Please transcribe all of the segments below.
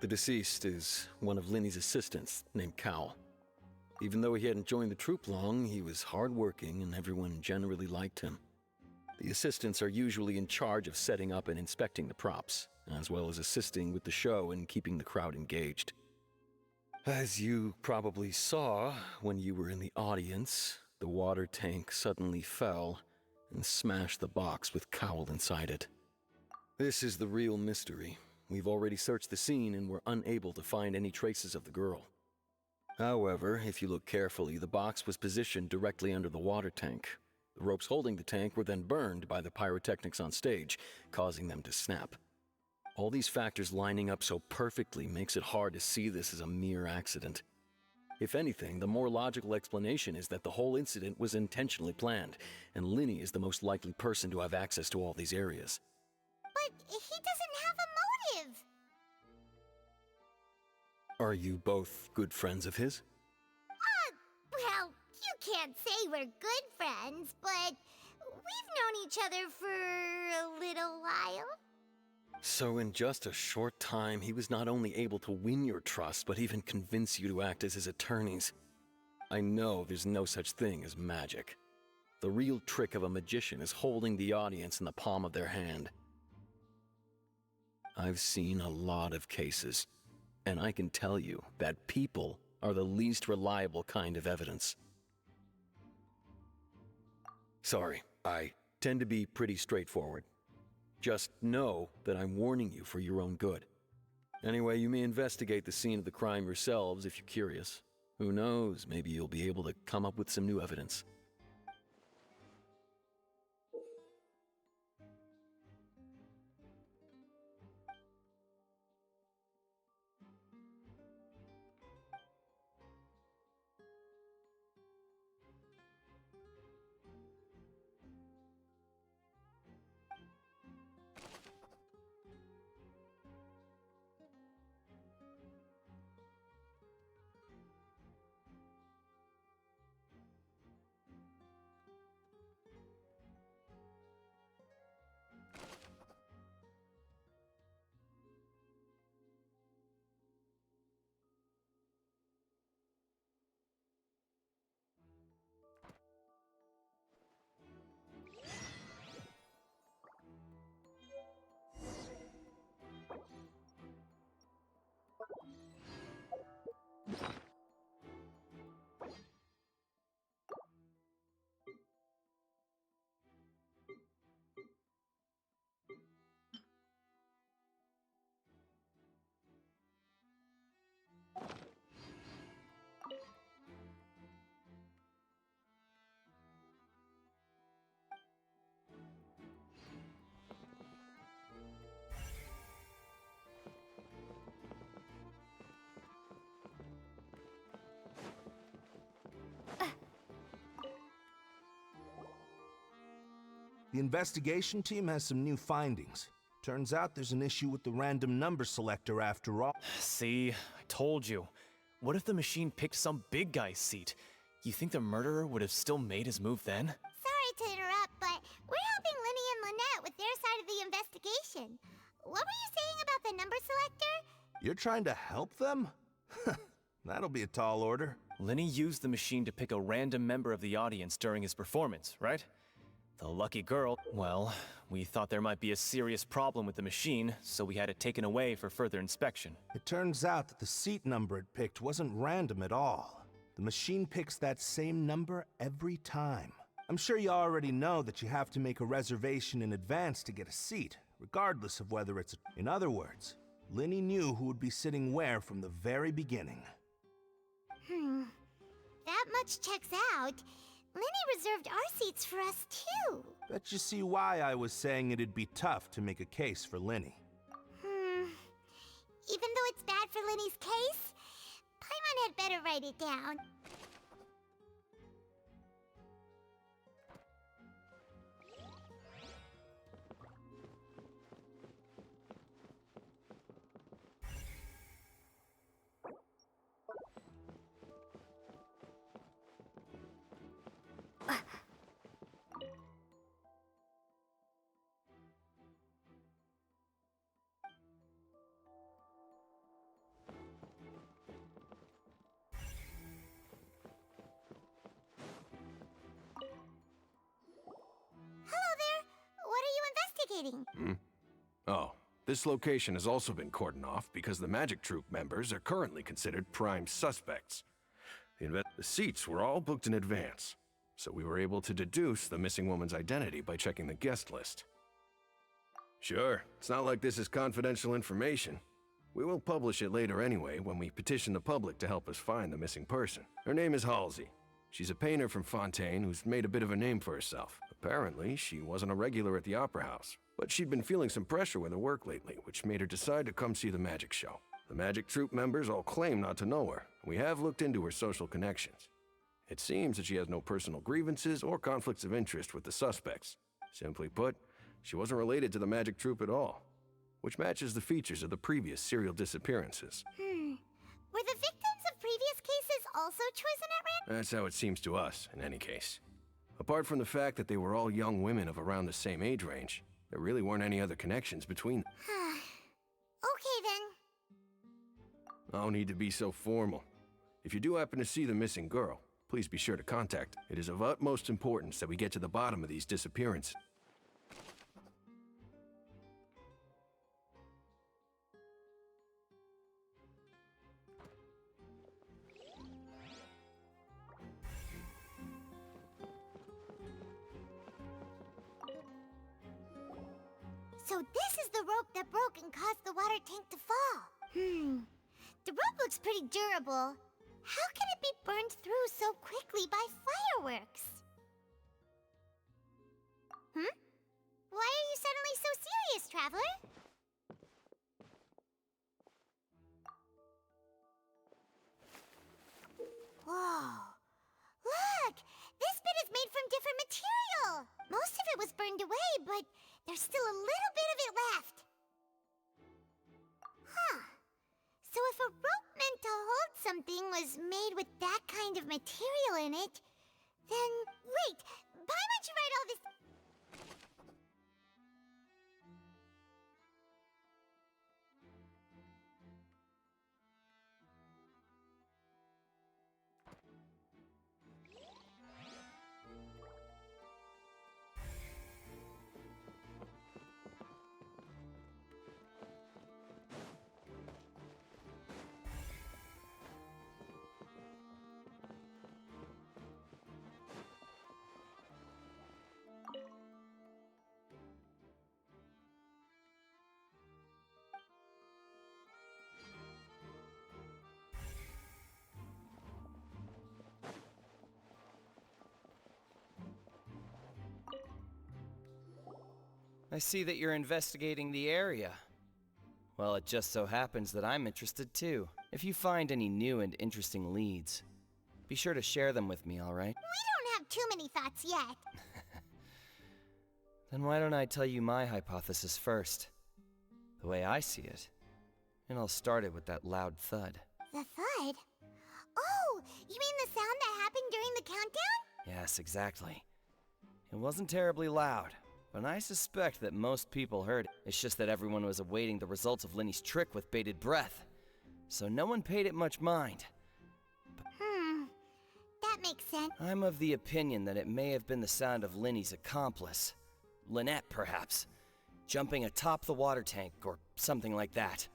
The deceased is one of Linny's assistants named Cal. Even though he hadn't joined the troop long, he was hardworking and everyone generally liked him. The assistants are usually in charge of setting up and inspecting the props, as well as assisting with the show and keeping the crowd engaged. As you probably saw when you were in the audience, the water tank suddenly fell and smashed the box with Cowl inside it. This is the real mystery. We've already searched the scene and were unable to find any traces of the girl. However, if you look carefully, the box was positioned directly under the water tank. The ropes holding the tank were then burned by the pyrotechnics on stage, causing them to snap. All these factors lining up so perfectly makes it hard to see this as a mere accident. If anything, the more logical explanation is that the whole incident was intentionally planned, and Linny is the most likely person to have access to all these areas. But he doesn't have a motive! Are you both good friends of his? Well, you can't say we're good friends, but we've known each other for a little while. So in just a short time, he was not only able to win your trust, but even convince you to act as his attorneys. I know there's no such thing as magic. The real trick of a magician is holding the audience in the palm of their hand. I've seen a lot of cases, and I can tell you that people are the least reliable kind of evidence. Sorry, I tend to be pretty straightforward. Just know that I'm warning you for your own good. Anyway, you may investigate the scene of the crime yourselves if you're curious. Who knows, maybe you'll be able to come up with some new evidence. The investigation team has some new findings. Turns out there's an issue with the random number selector after all. See, I told you. What if the machine picked some big guy's seat? You think the murderer would have still made his move then? Sorry to interrupt, but we're helping Linny and Lynette with their side of the investigation. What were you saying about the number selector? You're trying to help them? That'll be a tall order. Linny used the machine to pick a random member of the audience during his performance, right? The lucky girl, well, we thought there might be a serious problem with the machine, so we had it taken away for further inspection. It turns out that the seat number it picked wasn't random at all. The machine picks that same number every time. I'm sure you already know that you have to make a reservation in advance to get a seat, regardless of whether it's a... In other words, Linny knew who would be sitting where from the very beginning. That much checks out. Linny reserved our seats for us, too. Bet you see why I was saying it'd be tough to make a case for Linny. Even though it's bad for Linny's case, Paimon had better write it down. investigating? Oh, this location has also been cordoned off because the Magic Troop members are currently considered prime suspects. The seats were all booked in advance, so we were able to deduce the missing woman's identity by checking the guest list. Sure, it's not like this is confidential information. We will publish it later anyway when we petition the public to help us find the missing person. Her name is Halsey. She's a painter from Fontaine who's made a bit of a name for herself. Apparently, she wasn't a regular at the Opera House, but she'd been feeling some pressure with her work lately, which made her decide to come see the magic show. The Magic Troop members all claim not to know her. We have looked into her social connections. It seems that she has no personal grievances or conflicts of interest with the suspects. Simply put, she wasn't related to the Magic Troop at all, which matches the features of the previous serial disappearances. Were the victims of previous cases also chosen at random? That's how it seems to us, in any case. Apart from the fact that they were all young women of around the same age range, there really weren't any other connections between them. Okay then. No need to be so formal. If you do happen to see the missing girl, please be sure to contact her. It is of utmost importance that we get to the bottom of these disappearances. So this is the rope that broke and caused the water tank to fall. The rope looks pretty durable. How can it be burned through so quickly by fireworks? Why are you suddenly so serious, Traveler? Whoa. Look! This bit is made from different material! Most of it was burned away, but there's still a little bit of it left. So if a rope meant to hold something was made with that kind of material in it, then... Wait! Why would you write all this... I see that you're investigating the area. Well, it just so happens that I'm interested too. If you find any new and interesting leads, be sure to share them with me, all right? We don't have too many thoughts yet. Then why don't I tell you my hypothesis first? The way I see it. And I'll start it with that loud thud. The thud? Oh, you mean the sound that happened during the countdown? Yes, exactly. It wasn't terribly loud, but I suspect that most people heard it. It's just that everyone was awaiting the results of Linny's trick with bated breath, so no one paid it much mind. That makes sense. I'm of the opinion that it may have been the sound of Linny's accomplice. Lynette, perhaps. Jumping atop the water tank, or something like that.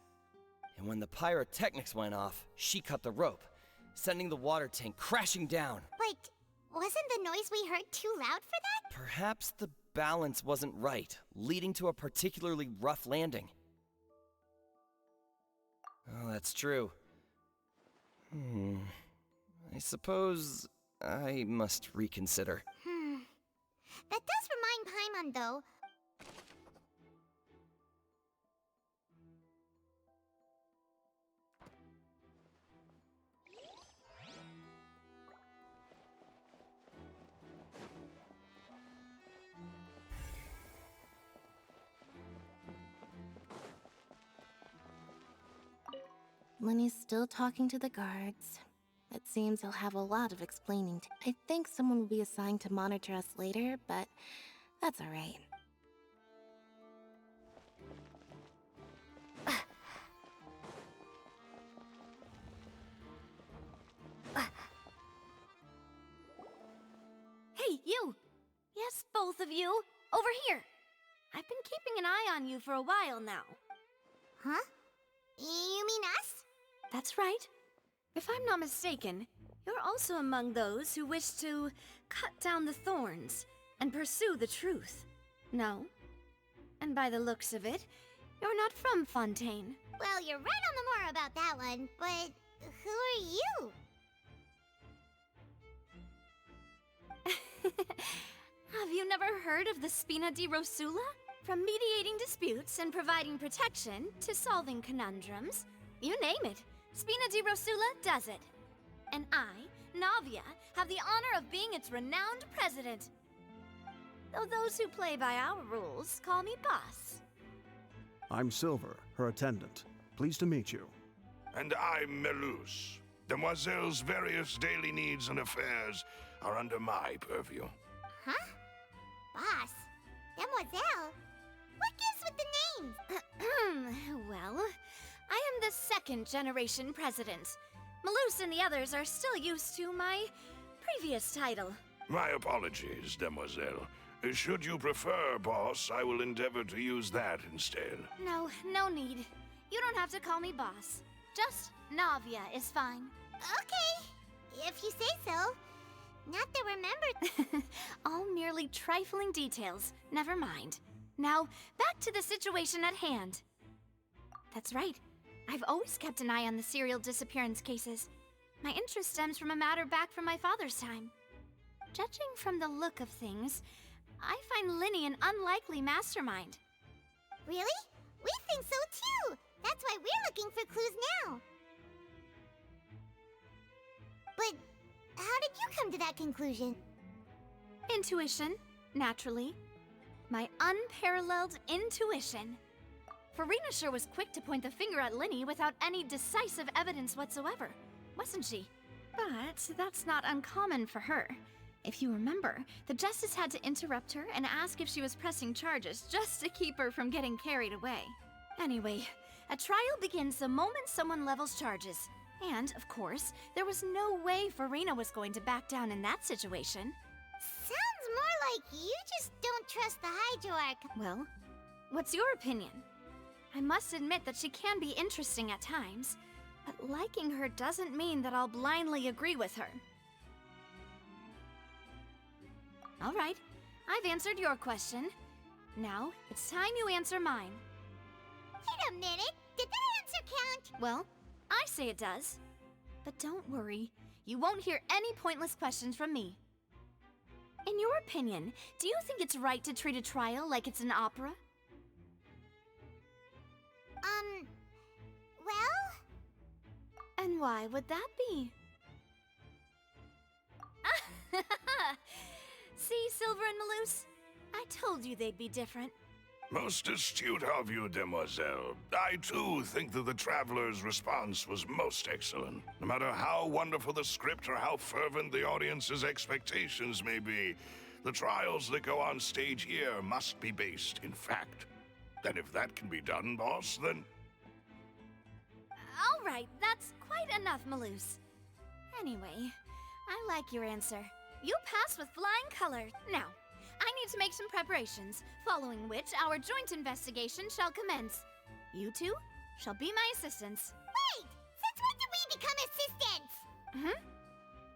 And when the pyrotechnics went off, she cut the rope, sending the water tank crashing down. But wasn't the noise we heard too loud for that? Perhaps the balance wasn't right, leading to a particularly rough landing. Oh, that's true. I suppose I must reconsider. That does remind Paimon, though. Lenny's still talking to the guards. It seems he'll have a lot of explaining to. I think someone will be assigned to monitor us later, but that's alright. Hey, you! Yes, both of you! Over here! I've been keeping an eye on you for a while now. Huh? You mean us? That's right. If I'm not mistaken, you're also among those who wish to cut down the thorns and pursue the truth. No? And by the looks of it, you're not from Fontaine. Well, you're right on the more about that one, but who are you? Have you never heard of the Spina di Rosula? From mediating disputes and providing protection to solving conundrums, you name it, Spina di Rosula does it. And I, Navia, have the honor of being its renowned president. Though those who play by our rules call me boss. I'm Silver, her attendant. Pleased to meet you. And I'm Melus. Demoiselle's various daily needs and affairs are under my purview. Huh? Boss? Demoiselle? What gives with the names? Well, I am the second generation president. Malus and the others are still used to my previous title. My apologies, Demoiselle. Should you prefer, boss, I will endeavor to use that instead. No need. You don't have to call me boss. Just Navia is fine. Okay, if you say so. Not to remember. All merely trifling details. Never mind. Now, back to the situation at hand. That's right. I've always kept an eye on the serial disappearance cases. My interest stems from a matter back from my father's time. Judging from the look of things, I find Linny an unlikely mastermind. Really? We think so too. That's why we're looking for clues now. But how did you come to that conclusion? Intuition, naturally. My unparalleled intuition. Farina sure was quick to point the finger at Linny without any decisive evidence whatsoever, wasn't she? But that's not uncommon for her. If you remember, the Justice had to interrupt her and ask if she was pressing charges just to keep her from getting carried away. Anyway, a trial begins the moment someone levels charges. And, of course, there was no way Farina was going to back down in that situation. Sounds more like you just don't trust the Hydroarch. Well, what's your opinion? I must admit that she can be interesting at times, but liking her doesn't mean that I'll blindly agree with her. All right, I've answered your question. Now, it's time you answer mine. Wait a minute, did that answer count? Well, I say it does. But don't worry, you won't hear any pointless questions from me. In your opinion, do you think it's right to treat a trial like it's an opera? Well? And why would that be? See, Silver and Malus? I told you they'd be different. Most astute of you, Demoiselle. I too think that the Traveler's response was most excellent. No matter how wonderful the script or how fervent the audience's expectations may be, the trials that go on stage here must be based in fact. And if that can be done, boss, then... All right, that's quite enough, Malus. Anyway, I like your answer. You passed with flying colors. Now, I need to make some preparations, following which our joint investigation shall commence. You two shall be my assistants. Wait! Since when did we become assistants?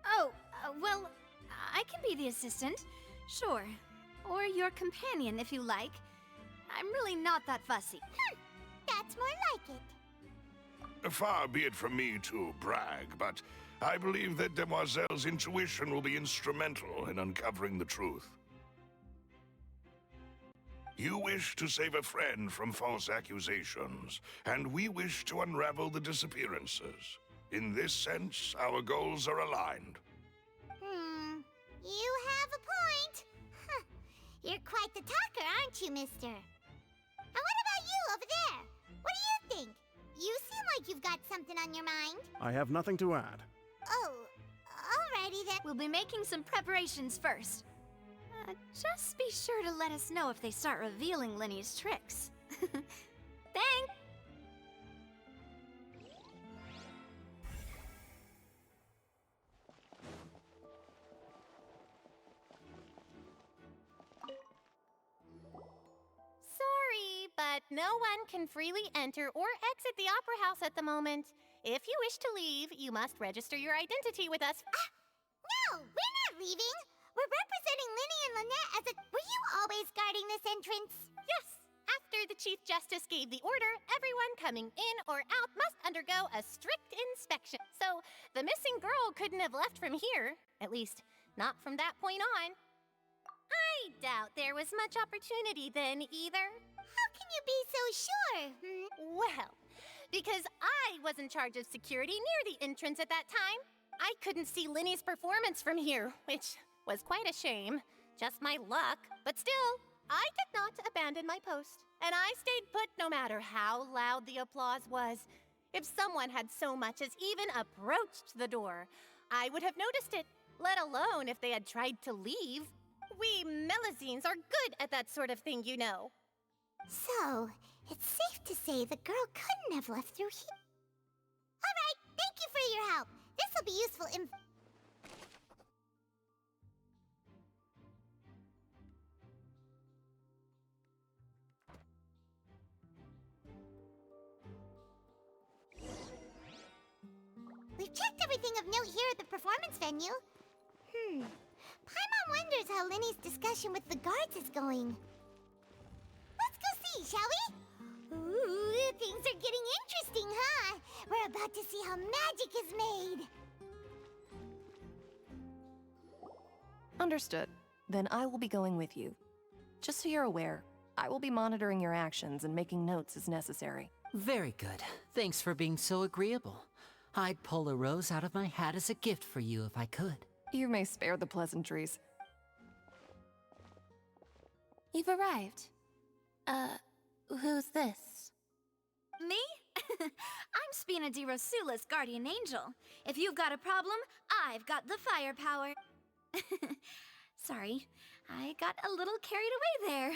Oh, well, I can be the assistant, sure. Or your companion, if you like. I'm really not that fussy. That's more like it. Far be it from me to brag, but I believe that Demoiselle's intuition will be instrumental in uncovering the truth. You wish to save a friend from false accusations, and we wish to unravel the disappearances. In this sense, our goals are aligned. You have a point. You're quite the talker, aren't you, mister? And what about you over there? What do you think? You seem like you've got something on your mind. I have nothing to add. Oh, alrighty then. We'll be making some preparations first. Just be sure to let us know if they start revealing Linny's tricks. Thanks! no one can freely enter or exit the Opera House at the moment. If you wish to leave, you must register your identity with us. No, we're not leaving. We're representing Linny and Lynette as a... Were you always guarding this entrance? Yes. After the Chief Justice gave the order, everyone coming in or out must undergo a strict inspection. So the missing girl couldn't have left from here. At least, not from that point on. I doubt there was much opportunity then either. How can you be so sure? Well, because I was in charge of security near the entrance at that time. I couldn't see Linny's performance from here, which was quite a shame. Just my luck. But still, I did not abandon my post. And I stayed put no matter how loud the applause was. If someone had so much as even approached the door, I would have noticed it, let alone if they had tried to leave. We Melazines are good at that sort of thing, you know. So, it's safe to say the girl couldn't have left through here. All right, thank you for your help. This will be useful We've checked everything of note here at the performance venue. Paimon wonders how Linny's discussion with the guards is going. Let's go see, shall we? Ooh, things are getting interesting, huh? We're about to see how magic is made. Understood. Then I will be going with you. Just so you're aware, I will be monitoring your actions and making notes as necessary. Very good. Thanks for being so agreeable. I'd pull a rose out of my hat as a gift for you if I could. You may spare the pleasantries. You've arrived. Who's this? Me? I'm Spina di Rosula's guardian angel. If you've got a problem, I've got the firepower. Sorry, I got a little carried away there.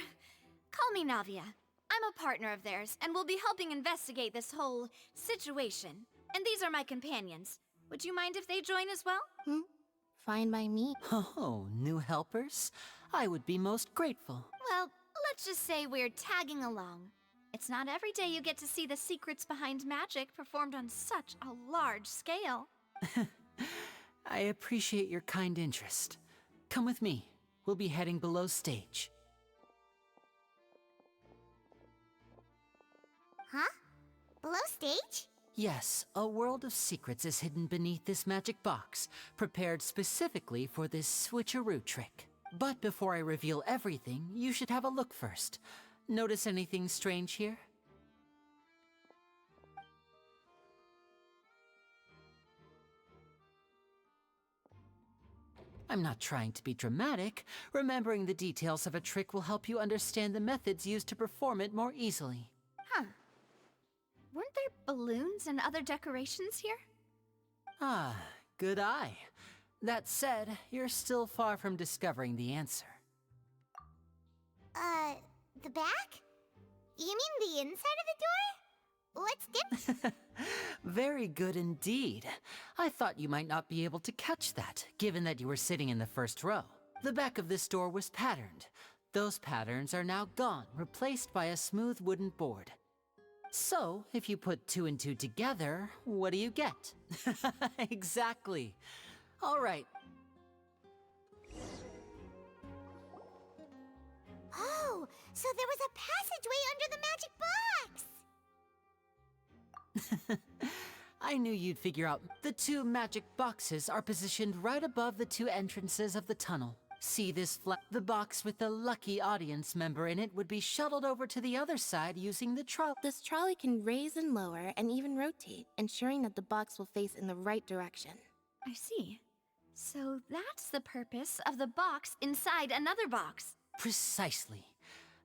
Call me Navia. I'm a partner of theirs, and will be helping investigate this whole situation. And these are my companions. Would you mind if they join as well? Fine by me. Oh, new helpers? I would be most grateful. Well, let's just say we're tagging along. It's not every day you get to see the secrets behind magic performed on such a large scale. I appreciate your kind interest. Come with me. We'll be heading below stage. Huh? Below stage? Yes, a world of secrets is hidden beneath this magic box, prepared specifically for this switcheroo trick. But before I reveal everything, you should have a look first. Notice anything strange here? I'm not trying to be dramatic. Remembering the details of a trick will help you understand the methods used to perform it more easily. Huh. Weren't there balloons and other decorations here? Ah, good eye. That said, you're still far from discovering the answer. The back? You mean the inside of the door? What's different? Very good indeed. I thought you might not be able to catch that, given that you were sitting in the first row. The back of this door was patterned. Those patterns are now gone, replaced by a smooth wooden board. So, if you put 2 and 2 together, what do you get? Exactly. All right. Oh, so there was a passageway under the magic box! I knew you'd figure out. The 2 magic boxes are positioned right above the 2 entrances of the tunnel. See this the box with the lucky audience member in it would be shuttled over to the other side using the trolley. This trolley can raise and lower and even rotate, ensuring that the box will face in the right direction. I see. So that's the purpose of the box inside another box. Precisely.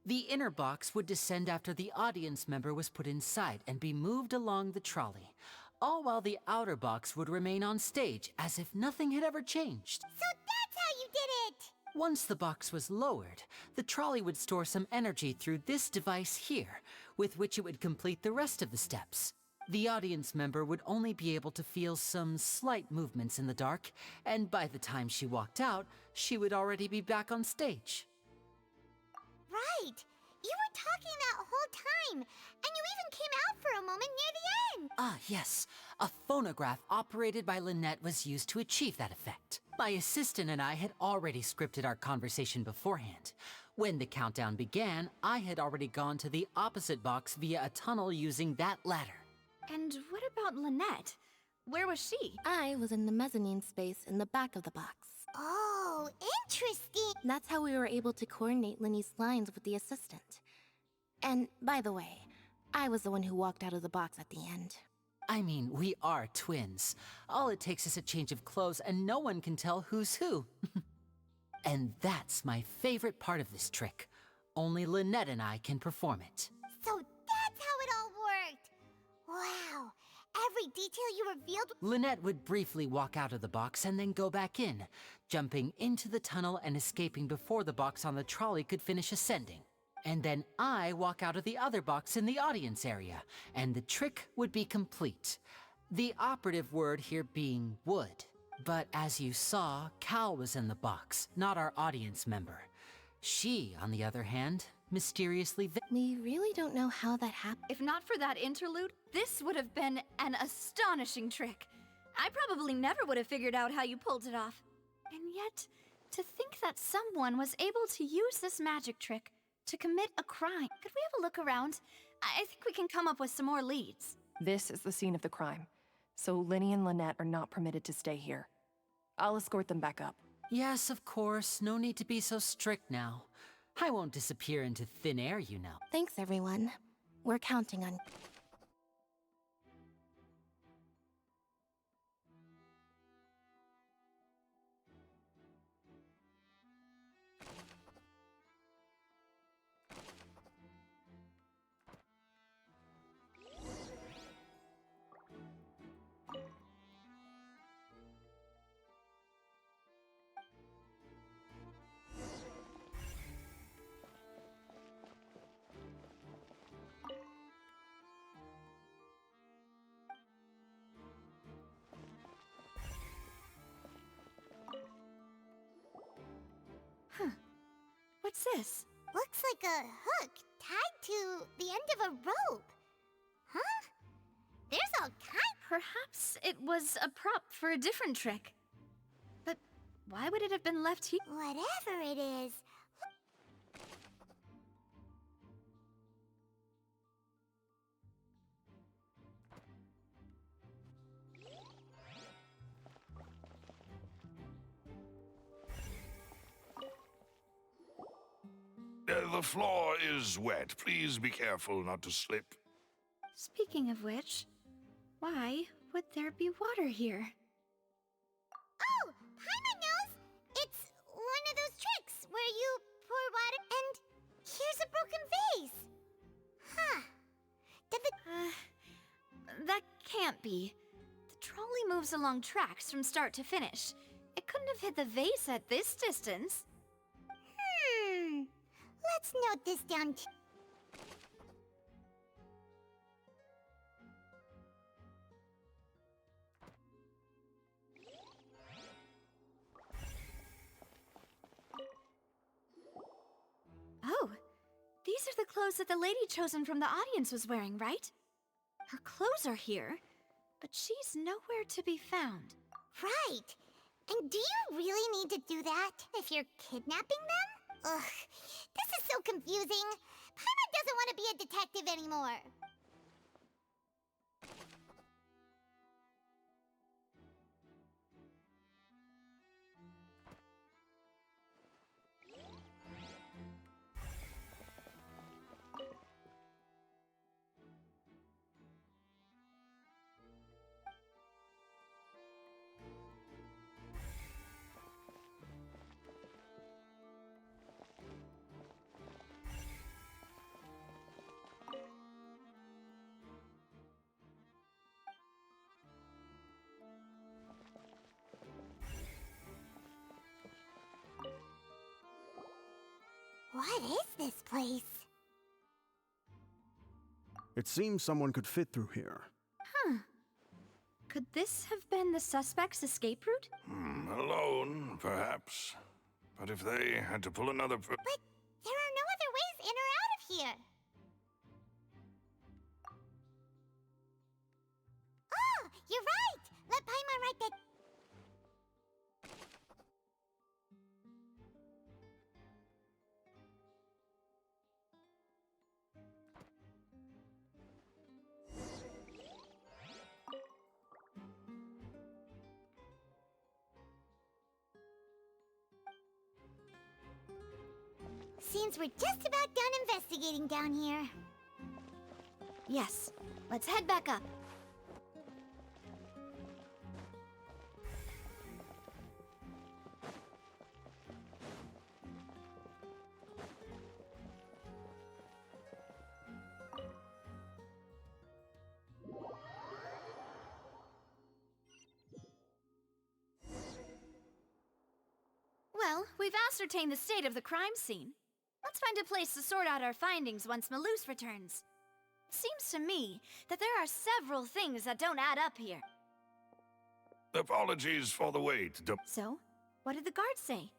The inner box would descend after the audience member was put inside and be moved along the trolley, all while the outer box would remain on stage as if nothing had ever changed. So that's how you did it! Once the box was lowered, the trolley would store some energy through this device here, with which it would complete the rest of the steps. The audience member would only be able to feel some slight movements in the dark, and by the time she walked out, she would already be back on stage. Right! You were talking that whole time, and you even came out for a moment near the end. Ah, yes. A phonograph operated by Lynette was used to achieve that effect. My assistant and I had already scripted our conversation beforehand. When the countdown began, I had already gone to the opposite box via a tunnel using that ladder. And what about Lynette? Where was she? I was in the mezzanine space in the back of the box. Oh, interesting. That's how we were able to coordinate Linny's lines with the assistant. And by the way, I was the one who walked out of the box at the end. I mean, we are twins. All it takes is a change of clothes and no one can tell who's who. And that's my favorite part of this trick. Only Lynette and I can perform it. So that's how it all worked. Wow. Every detail you revealed. Lynette would briefly walk out of the box and then go back in, jumping into the tunnel and escaping before the box on the trolley could finish ascending. And then I walk out of the other box in the audience area, and the trick would be complete. The operative word here being would. But as you saw, Cal was in the box, not our audience member. She, on the other hand, mysteriously We really don't know how that happened. If not for that interlude, this would have been an astonishing trick. I probably never would have figured out how you pulled it off. And yet, to think that someone was able to use this magic trick to commit a crime. Could we have a look around? I think we can come up with some more leads. This is the scene of the crime, so Linny and Lynette are not permitted to stay here. I'll escort them back up. Yes, of course. No need to be so strict now. I won't disappear into thin air, you know. Thanks, everyone. We're counting on... What's this? Looks like a hook tied to the end of a rope. Huh? There's all kinds. Perhaps it was a prop for a different trick. But why would it have been left here? Whatever it is. The floor is wet. Please be careful not to slip. Speaking of which, why would there be water here? Oh, Paimon knows! It's one of those tricks where you pour water and here's a broken vase. Huh. Did the... That can't be. The trolley moves along tracks from start to finish. It couldn't have hit the vase at this distance. Let's note this down too. Oh, these are the clothes that the lady chosen from the audience was wearing, right? Her clothes are here, but she's nowhere to be found. Right. And do you really need to do that if you're kidnapping them? Ugh, this is so confusing. Paimon doesn't want to be a detective anymore. What is this place? It seems someone could fit through here. Huh. Could this have been the suspect's escape route? Alone, perhaps. But if they had to pull another... But There are no other ways in or out of here. Oh, you're right! Let Paimon write that. Seems we're just about done investigating down here. Yes, let's head back up. Well, we've ascertained the state of the crime scene. Let's find a place to sort out our findings once Malus returns. It seems to me that there are several things that don't add up here. Apologies for the wait. So, what did the guards say?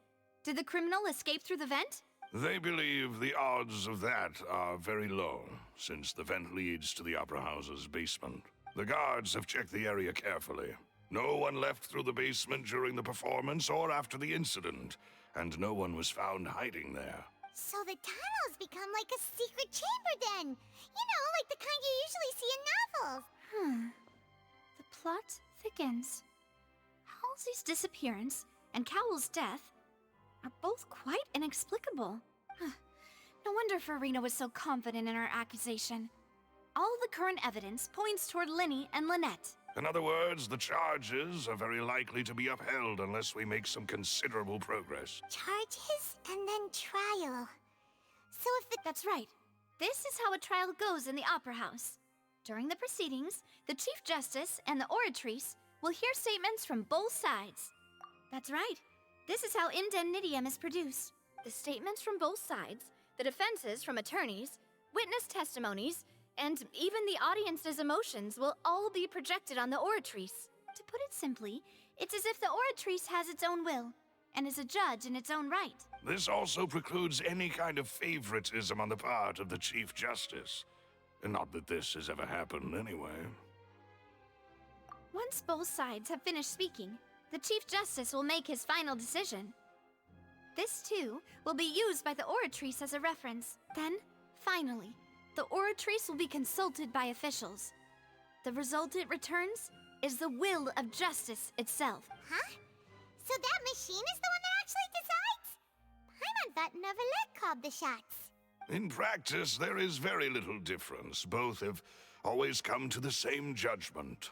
Did the criminal escape through the vent? They believe the odds of that are very low, since the vent leads to the Opera House's basement. The guards have checked the area carefully. No one left through the basement during the performance or after the incident, and no one was found hiding there. So the tunnels become like a secret chamber then. You know, like the kind you usually see in novels. The plot thickens. Halsey's disappearance and Cowell's death are both quite inexplicable. No wonder Farina was so confident in her accusation. All the current evidence points toward Linny and Lynette. In other words, the charges are very likely to be upheld unless we make some considerable progress. Charges and then trial. So if the... That's right. This is how a trial goes in the Opera House. During the proceedings, the Chief Justice and the Oratrice will hear statements from both sides. That's right. This is how indemnitium is produced. The statements from both sides, the defenses from attorneys, witness testimonies, and even the audience's emotions will all be projected on the Oratrice. To put it simply, it's as if the Oratrice has its own will, and is a judge in its own right. This also precludes any kind of favoritism on the part of the Chief Justice. And not that this has ever happened anyway. Once both sides have finished speaking, the Chief Justice will make his final decision. This, too, will be used by the Oratrice as a reference. Then, finally, the Oratrice will be consulted by officials. The result it returns is the will of justice itself. Huh? So that machine is the one that actually decides? Paimon thought Neuvillette called the shots. In practice, there is very little difference. Both have always come to the same judgment.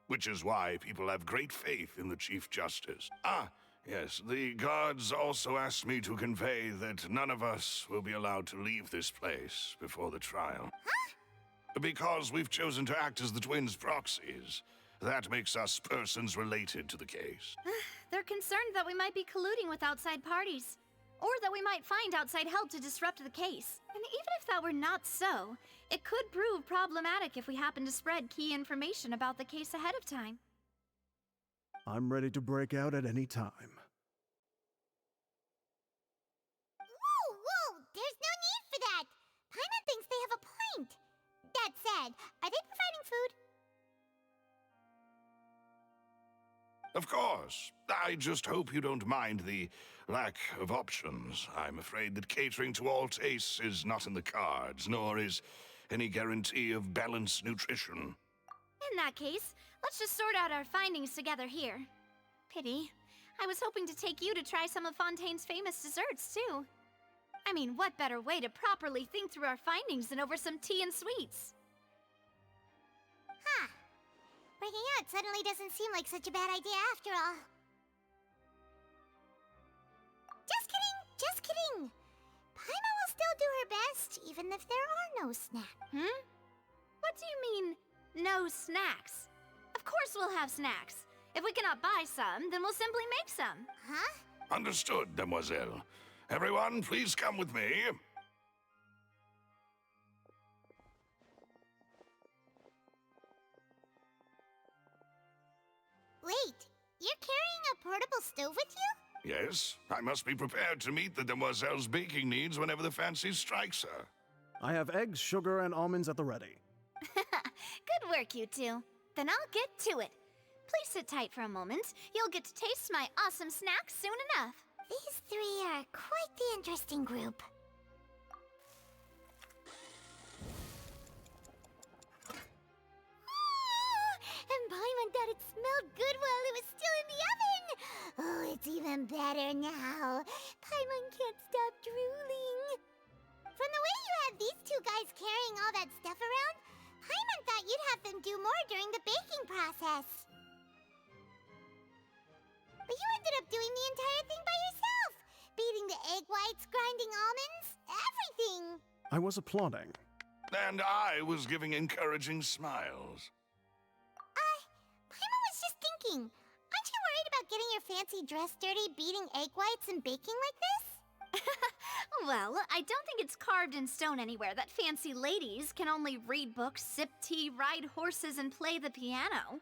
Which is why people have great faith in the Chief Justice. Ah, yes, the guards also asked me to convey that none of us will be allowed to leave this place before the trial. Huh? Because we've chosen to act as the twins' proxies. That makes us persons related to the case. They're concerned that we might be colluding with outside parties, or that we might find outside help to disrupt the case. And even if that were not so, it could prove problematic if we happen to spread key information about the case ahead of time. I'm ready to break out at any time. Whoa! There's no need for that! Paimon thinks they have a point. That said, are they providing food? Of course. I just hope you don't mind the lack of options. I'm afraid that catering to all tastes is not in the cards, nor is any guarantee of balanced nutrition. In that case, let's just sort out our findings together here. Pity. I was hoping to take you to try some of Fontaine's famous desserts, too. I mean, what better way to properly think through our findings than over some tea and sweets? Huh. Breaking out suddenly doesn't seem like such a bad idea after all. Just kidding! Paimon will still do her best, even if there are no snacks. What do you mean, no snacks? Of course we'll have snacks. If we cannot buy some, then we'll simply make some. Huh? Understood, Demoiselle. Everyone, please come with me. Wait, you're carrying a portable stove with you? Yes, I must be prepared to meet the demoiselle's baking needs whenever the fancy strikes her. I have eggs, sugar, and almonds at the ready. Good work, you two. Then I'll get to it. Please sit tight for a moment. You'll get to taste my awesome snack soon enough. These three are quite the interesting group. And Paimon thought it smelled good while it was still in the oven. Oh, it's even better now. Paimon can't stop drooling. From the way you had these two guys carrying all that stuff around, Paimon thought you'd have them do more during the baking process. But you ended up doing the entire thing by yourself. Beating the egg whites, grinding almonds, everything. I was applauding. And I was giving encouraging smiles. Paimon was just thinking, aren't you worried about getting your fancy dress dirty beating egg whites and baking like this? Well, I don't think it's carved in stone anywhere that fancy ladies can only read books, sip tea, ride horses, and play the piano.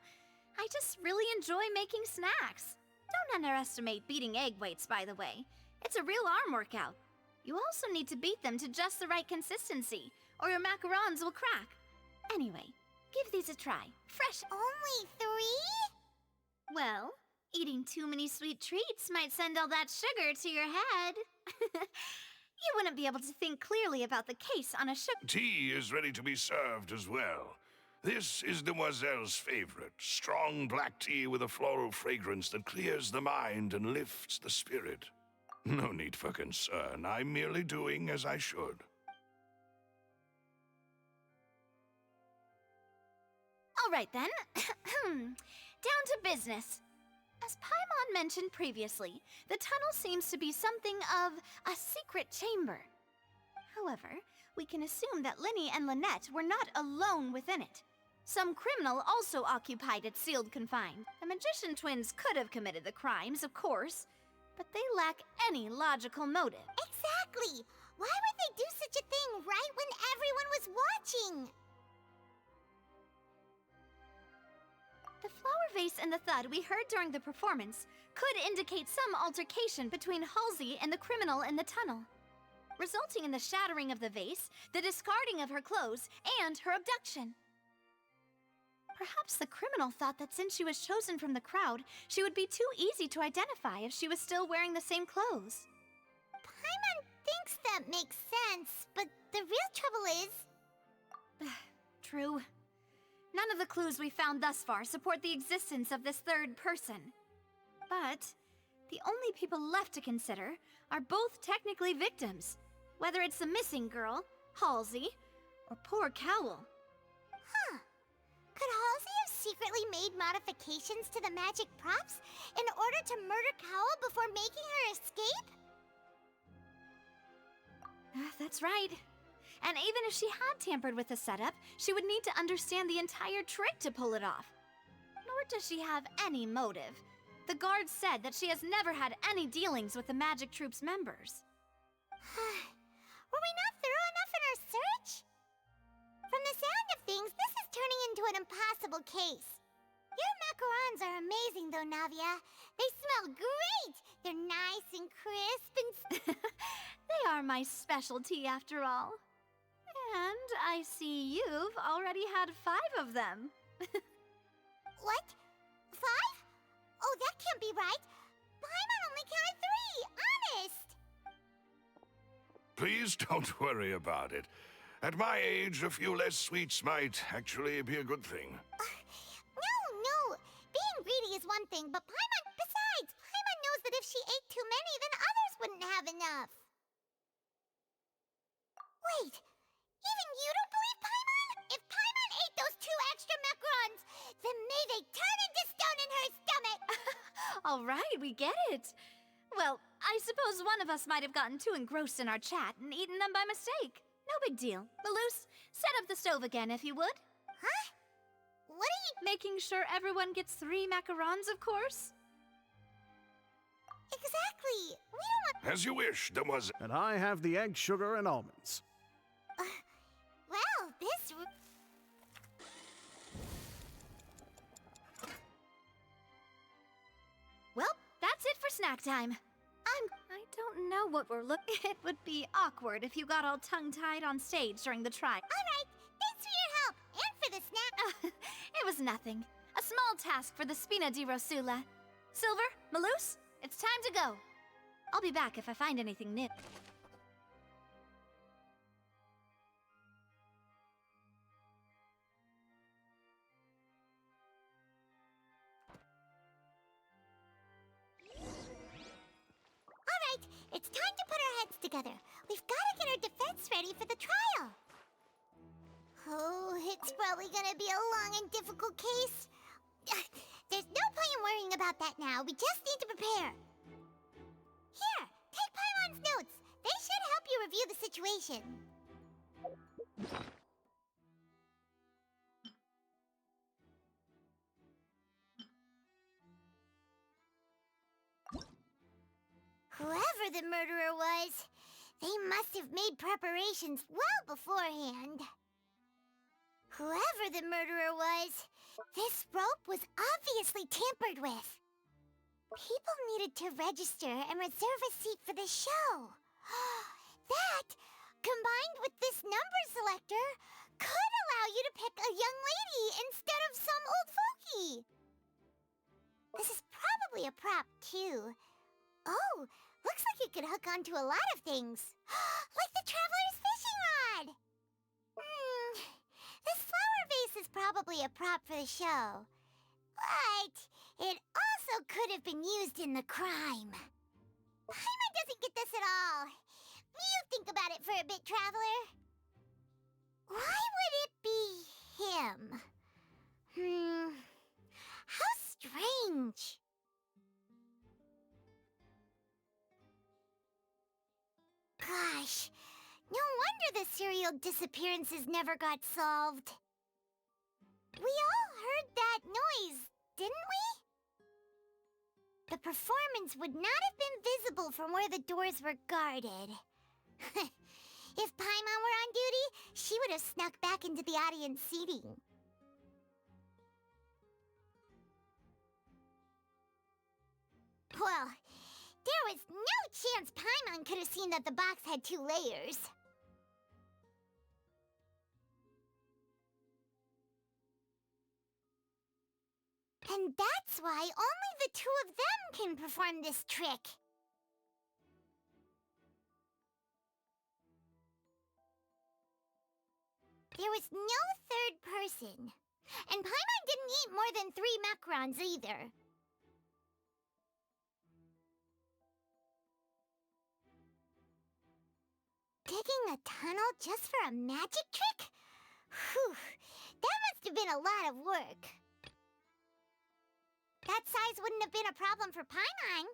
I just really enjoy making snacks. Don't underestimate beating egg whites, by the way. It's a real arm workout. You also need to beat them to just the right consistency, or your macarons will crack. Anyway, give these a try. Fresh. Only 3? Well, eating too many sweet treats might send all that sugar to your head. You wouldn't be able to think clearly about the case on a sugar. Tea is ready to be served as well. This is Demoiselle's favorite, strong black tea with a floral fragrance that clears the mind and lifts the spirit. No need for concern. I'm merely doing as I should. All right then. Down to business. As Paimon mentioned previously, the tunnel seems to be something of a secret chamber. However, we can assume that Linny and Lynette were not alone within it. Some criminal also occupied it sealed confined. The magician twins could have committed the crimes, of course, but they lack any logical motive. Exactly! Why would they do such a thing right when everyone was watching? The flower vase and the thud we heard during the performance could indicate some altercation between Halsey and the criminal in the tunnel, resulting in the shattering of the vase, the discarding of her clothes, and her abduction. Perhaps the criminal thought that since she was chosen from the crowd, she would be too easy to identify if she was still wearing the same clothes. Paimon thinks that makes sense, but the real trouble is... True. None of the clues we found thus far support the existence of this third person. But the only people left to consider are both technically victims, whether it's the missing girl, Halsey, or poor Cowell. Huh. Could Halsey have secretly made modifications to the magic props in order to murder Cowell before making her escape? That's right. And even if she had tampered with the setup, she would need to understand the entire trick to pull it off. Nor does she have any motive. The guards said that she has never had any dealings with the Magic Troop's members. Were we not thorough enough in our search? From the sound of things, this is turning into an impossible case. Your macarons are amazing, though, Navia. They smell great! They're nice and crisp and... They are my specialty, after all. And I see you've already had 5 of them. What? 5? Oh, that can't be right. Paimon only counted 3, honest! Please don't worry about it. At my age, a few less sweets might actually be a good thing. No. Being greedy is one thing, but besides, Paimon knows that if she ate too many, then others wouldn't have enough. Wait, even you don't believe Paimon? If Paimon ate those 2 extra macarons, then may they turn into stone in her stomach! All right, we get it. Well, I suppose one of us might have gotten too engrossed in our chat and eaten them by mistake. No big deal. Malus, set up the stove again if you would. Huh? What are you... Making sure everyone gets 3 macarons, of course? Exactly. We don't want... As you wish, Demoiselle. And I have the egg, sugar, and almonds. Well, this... Well, that's it for snack time. know what we're looking. It would be awkward if you got all tongue-tied on stage during the trial. Alright, thanks for your help, and for the snack. It was nothing. A small task for the Spina di Rosula. Silver, Malus, it's time to go. I'll be back if I find anything new. Alright, it's time to put our heads together. We've got to get our defense ready for the trial. Oh, it's probably gonna be a long and difficult case. There's no point in worrying about that now. We just need to prepare. Here, take Paimon's notes. They should help you review the situation. Whoever the murderer was, they must have made preparations well beforehand. Whoever the murderer was, this rope was obviously tampered with. People needed to register and reserve a seat for the show. That, combined with this number selector, could allow you to pick a young lady instead of some old fogey. This is probably a prop, too. Oh, looks like it could hook onto a lot of things. Like the Traveler's fishing rod! This flower vase is probably a prop for the show. But it also could have been used in the crime. Paimon doesn't get this at all. You think about it for a bit, Traveler. Why would it be him? How strange. Gosh, no wonder the serial disappearances never got solved. We all heard that noise, didn't we? The performance would not have been visible from where the doors were guarded. If Paimon were on duty, she would have snuck back into the audience seating. Well, there was no chance Paimon could have seen that the box had 2 layers. And that's why only the 2 of them can perform this trick. There was no third person. And Paimon didn't eat more than 3 macarons either. Digging a tunnel just for a magic trick? Whew, that must have been a lot of work. That size wouldn't have been a problem for Paimon.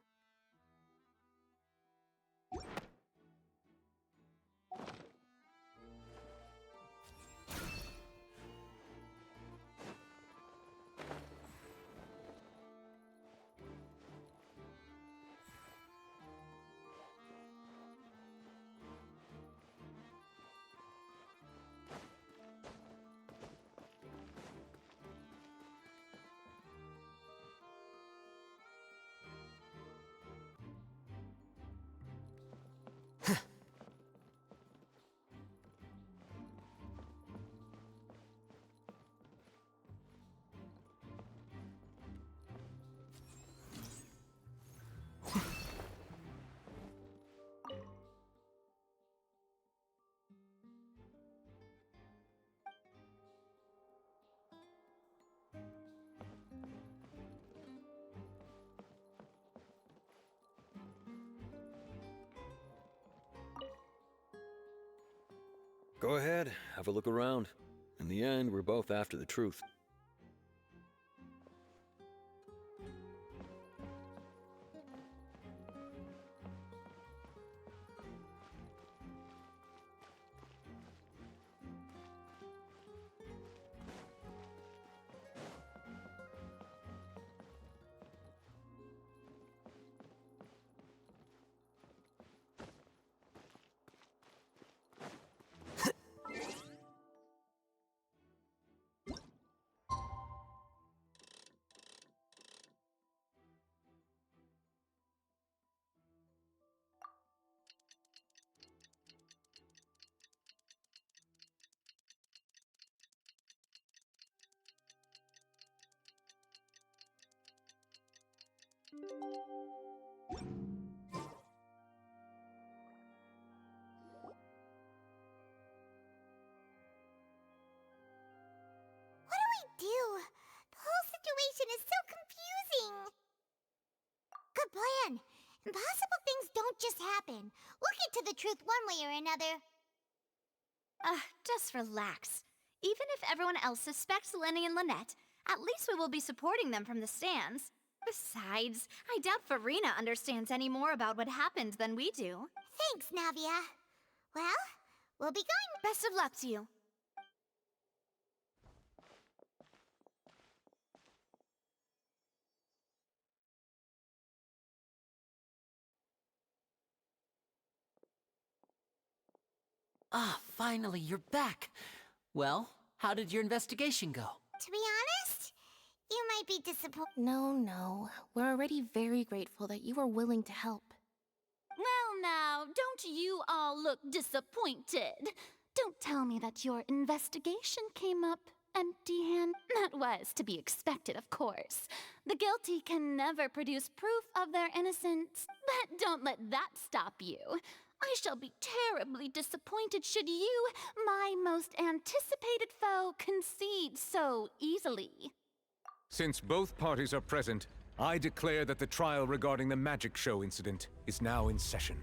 Go ahead, have a look around. In the end, we're both after the truth. What do we do? The whole situation is so confusing. Good plan. Impossible things don't just happen. We'll get to the truth one way or another. Just relax. Even if everyone else suspects Lenny and Lynette, at least we will be supporting them from the stands. Besides, I doubt Farina understands any more about what happened than we do. Thanks, Navia. Well, we'll be going. Best of luck to you. Ah, finally, you're back. Well, how did your investigation go? To be honest, you might be disappointed. No. We're already very grateful that you were willing to help. Well now, don't you all look disappointed. Don't tell me that your investigation came up empty-handed. That was to be expected, of course. The guilty can never produce proof of their innocence. But don't let that stop you. I shall be terribly disappointed should you, my most anticipated foe, concede so easily. Since both parties are present, I declare that the trial regarding the magic show incident is now in session.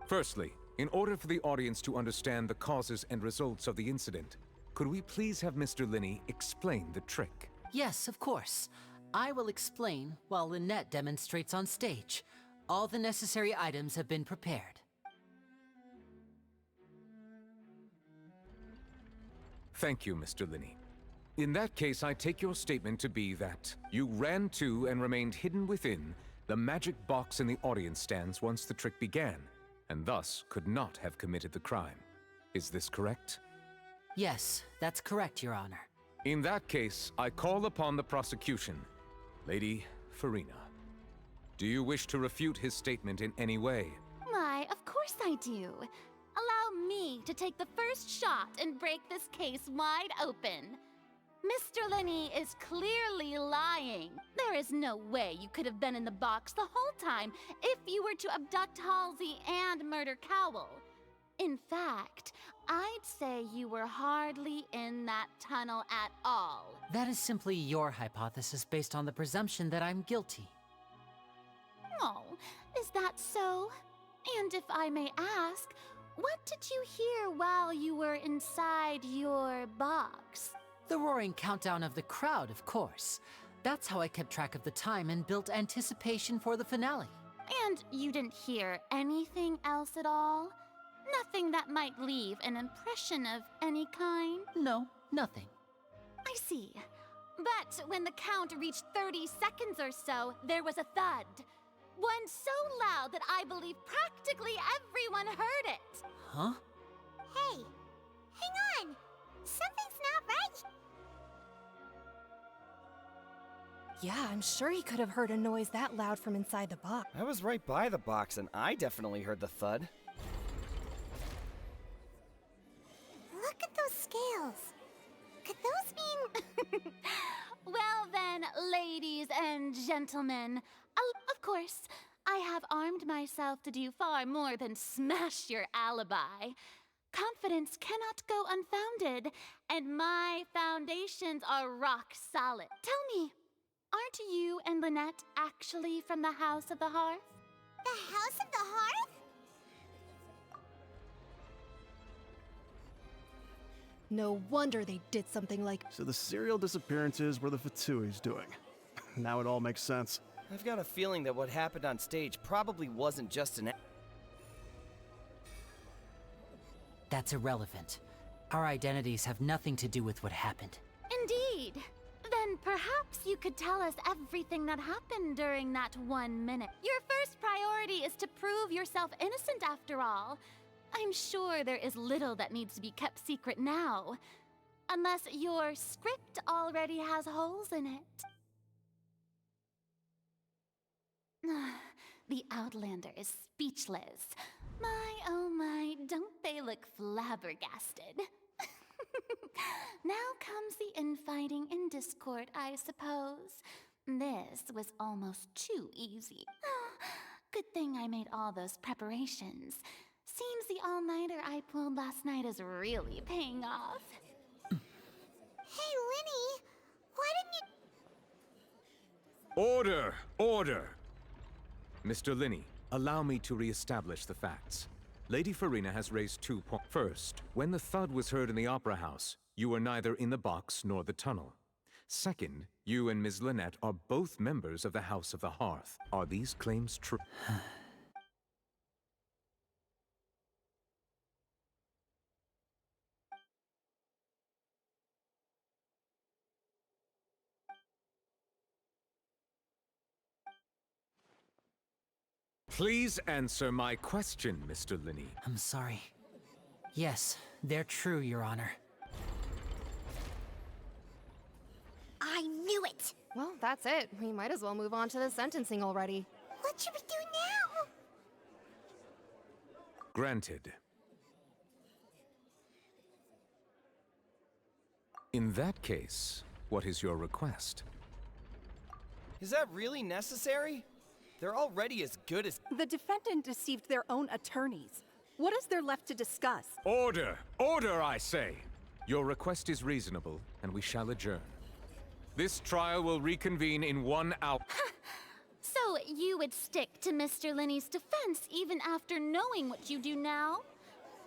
Firstly, in order for the audience to understand the causes and results of the incident, could we please have Mr. Linney explain the trick? Yes, of course. I will explain while Lynette demonstrates on stage. All the necessary items have been prepared. Thank you, Mr. Linney. In that case, I take your statement to be that you ran to and remained hidden within the magic box in the audience stands once the trick began, and thus could not have committed the crime. Is this correct? Yes, that's correct, Your Honor. In that case, I call upon the prosecution. Lady Farina, do you wish to refute his statement in any way? Why, of course I do. Allow me to take the first shot and break this case wide open. Mr. Linney is clearly lying. There is no way you could have been in the box the whole time if you were to abduct Halsey and murder Cowell. In fact, I'd say you were hardly in that tunnel at all. That is simply your hypothesis based on the presumption that I'm guilty. Oh, is that so? And if I may ask, what did you hear while you were inside your box? The roaring countdown of the crowd, of course. That's how I kept track of the time and built anticipation for the finale. And you didn't hear anything else at all? Nothing that might leave an impression of any kind? No, nothing. I see. But when the count reached 30 seconds or so, there was a thud. One so loud that I believe practically everyone heard it. Huh? Hey, hang on. Something's not right. Yeah, I'm sure he could have heard a noise that loud from inside the box. I was right by the box and I definitely heard the thud. Look at those scales. Could those mean... Well then, ladies and gentlemen, of course, I have armed myself to do far more than smash your alibi. Confidence cannot go unfounded, and my foundations are rock solid. Tell me, aren't you and Lynette actually from the House of the Hearth? The House of the Hearth? No wonder they did something like... So the serial disappearances were the Fatui's doing. Now it all makes sense. I've got a feeling that what happened on stage probably wasn't just an... That's irrelevant. Our identities have nothing to do with what happened. Indeed. Then perhaps you could tell us everything that happened during that 1 minute. Your first priority is to prove yourself innocent after all. I'm sure there is little that needs to be kept secret now. Unless your script already has holes in it. The Outlander is speechless. My, oh my, don't they look flabbergasted? Now comes the infighting and discord, I suppose. This was almost too easy. Good thing I made all those preparations. Seems the all-nighter I pulled last night is really paying off. Hey, Linny, why didn't you... Order! Order! Mr. Linney, allow me to re-establish the facts. Lady Farina has raised 2 points. First, when the thud was heard in the Opera House, you were neither in the box nor the tunnel. Second, you and Ms. Lynette are both members of the House of the Hearth. Are these claims true? Please answer my question, Mr. Linney. I'm sorry. Yes, they're true, Your Honor. I knew it! Well, that's it. We might as well move on to the sentencing already. What should we do now? Granted. In that case, what is your request? Is that really necessary? They're already as good as... The defendant deceived their own attorneys. What is there left to discuss? Order! Order, I say! Your request is reasonable, and we shall adjourn. This trial will reconvene in 1 hour. So you would stick to Mr. Linney's defense even after knowing what you do now?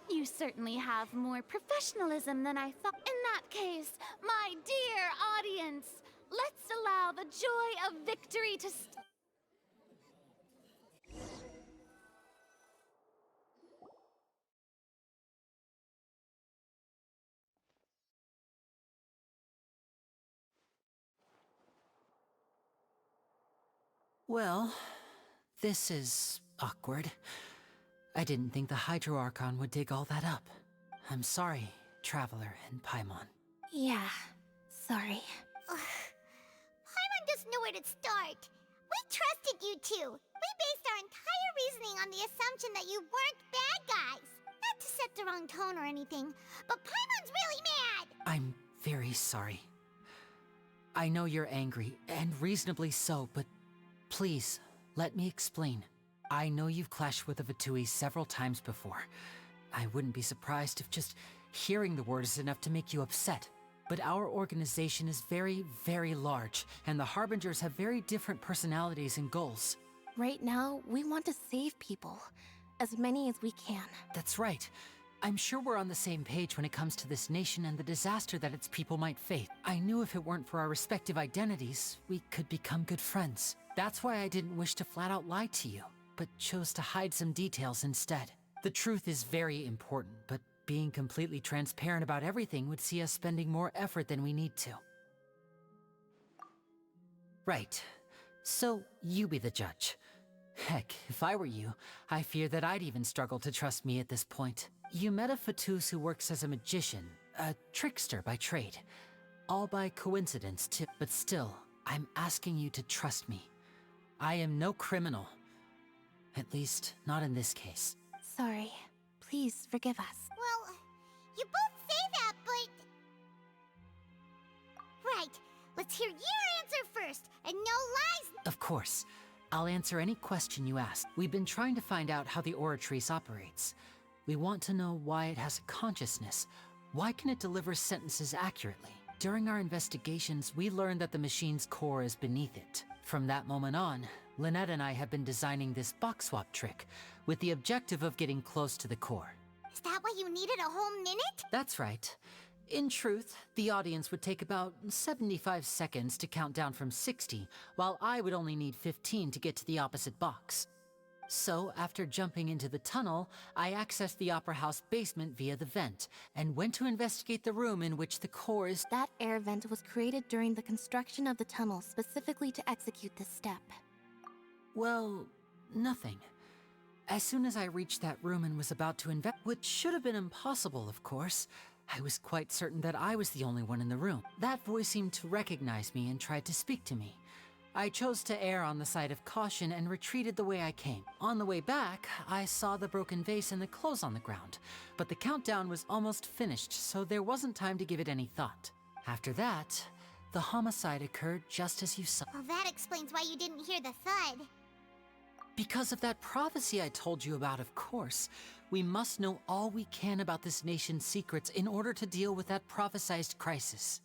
You certainly have more professionalism than I thought. In that case, my dear audience, let's allow the joy of victory to Well, this is awkward. I didn't think the Hydro Archon would dig all that up. I'm sorry, Traveler and Paimon. Yeah, sorry. Paimon doesn't know where to start. We trusted you two. We based our entire reasoning on the assumption that you weren't bad guys. Not to set the wrong tone or anything, but Paimon's really mad! I'm very sorry. I know you're angry, and reasonably so, but please, let me explain. I know you've clashed with the Fatui several times before. I wouldn't be surprised if just hearing the word is enough to make you upset. But our organization is very, very large, and the Harbingers have very different personalities and goals. Right now, we want to save people. As many as we can. That's right. I'm sure we're on the same page when it comes to this nation and the disaster that its people might face. I knew if it weren't for our respective identities, we could become good friends. That's why I didn't wish to flat out lie to you, but chose to hide some details instead. The truth is very important, but being completely transparent about everything would see us spending more effort than we need to. Right. So, you be the judge. Heck, if I were you, I fear that I'd even struggle to trust me at this point. You met a Fatus who works as a magician, a trickster by trade. All by coincidence, too. But still, I'm asking you to trust me. I am no criminal. At least, not in this case. Sorry. Please forgive us. Well, you both say that, but... Right. Let's hear your answer first, and no lies... Of course. I'll answer any question you ask. We've been trying to find out how the Oratrice operates. We want to know why it has a consciousness. Why can it deliver sentences accurately? During our investigations, we learned that the machine's core is beneath it. From that moment on, Lynette and I have been designing this box swap trick, with the objective of getting close to the core. Is that why you needed a whole minute? That's right. In truth, the audience would take about 75 seconds to count down from 60, while I would only need 15 to get to the opposite box. So, after jumping into the tunnel, I accessed the Opera House basement via the vent, and went to investigate the room in which the core is... That air vent was created during the construction of the tunnel specifically to execute this step. Well, nothing. As soon as I reached that room and was about to which should have been impossible, of course, I was quite certain that I was the only one in the room. That voice seemed to recognize me and tried to speak to me. I chose to err on the side of caution and retreated the way I came. On the way back, I saw the broken vase and the clothes on the ground, but the countdown was almost finished, so there wasn't time to give it any thought. After that, The homicide occurred just as you saw. Well, that explains why you didn't hear the thud. Because of that prophecy I told you about, of course. We must know all we can about this nation's secrets in order to deal with that prophesized crisis.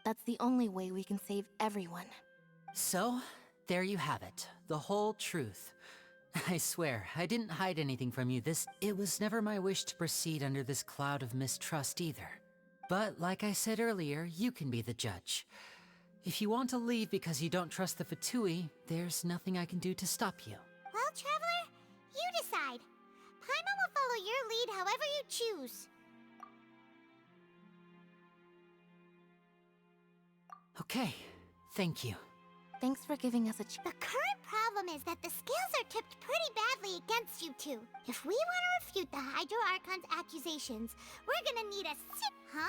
That's the only way we can save everyone. So, there you have it. The whole truth. I swear, I didn't hide anything from you. It was never my wish to proceed under this cloud of mistrust either. But like I said earlier, you can be the judge. If you want to leave because you don't trust the Fatui, there's nothing I can do to stop you. Well, Traveler, you decide. Paimon will follow your lead however you choose. Okay, thank you. Thanks for giving us a chance. The current problem is that the scales are tipped pretty badly against you two. If we want to refute the Hydro Archon's accusations, we're gonna need a Huh?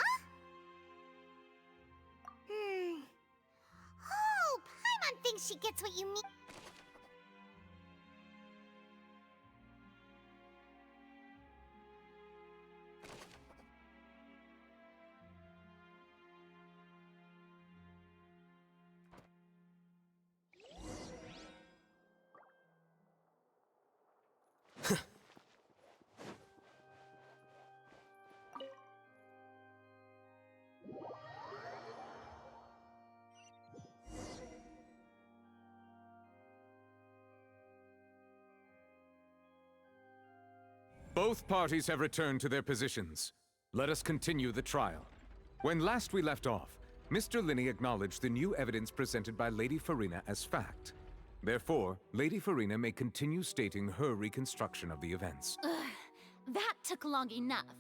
Oh, Paimon thinks she gets what you mean. Both parties have returned to their positions. Let us continue the trial. When last we left off, Mr. Linney acknowledged the new evidence presented by Lady Farina as fact. Therefore, Lady Farina may continue stating her reconstruction of the events. That took long enough.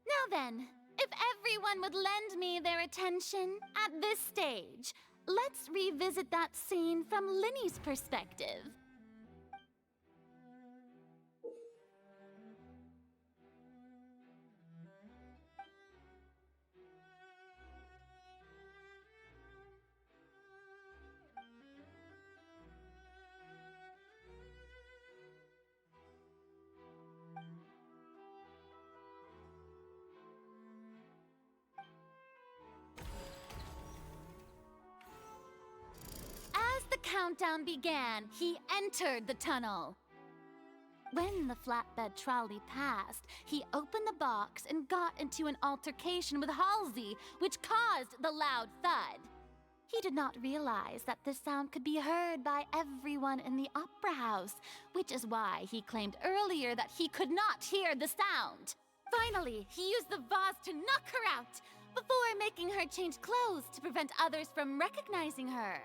Now then, if everyone would lend me their attention at this stage, let's revisit that scene from Linney's perspective. Countdown began, he entered the tunnel. When the flatbed trolley passed, he opened the box and got into an altercation with Halsey, which caused the loud thud. He did not realize that this sound could be heard by everyone in the opera house, which is why he claimed earlier that he could not hear the sound. Finally, he used the vase to knock her out, before making her change clothes to prevent others from recognizing her.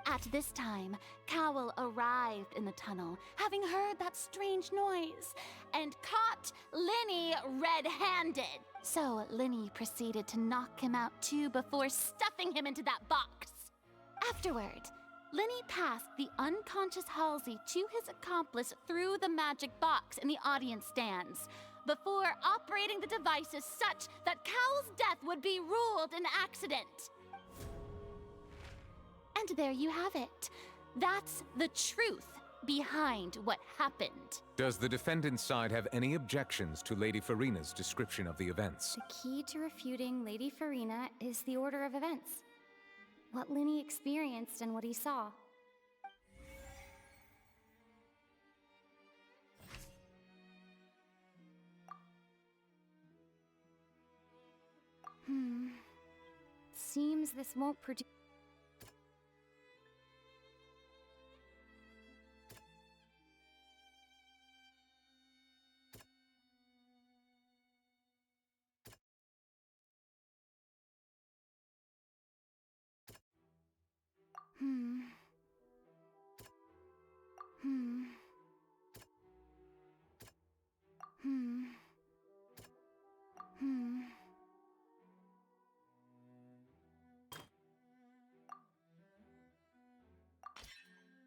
At this time, Cowell arrived in the tunnel, having heard that strange noise, and caught Linney red-handed. So Linney proceeded to knock him out too before stuffing him into that box. Afterward, Linney passed the unconscious Halsey to his accomplice through the magic box in the audience stands, before operating the devices such that Cowell's death would be ruled an accident. And there you have it. That's the truth behind what happened. Does the defendant's side have any objections to Lady Farina's description of the events? The key to refuting Lady Farina is the order of events. What Linney experienced and what he saw. Seems this won't produce...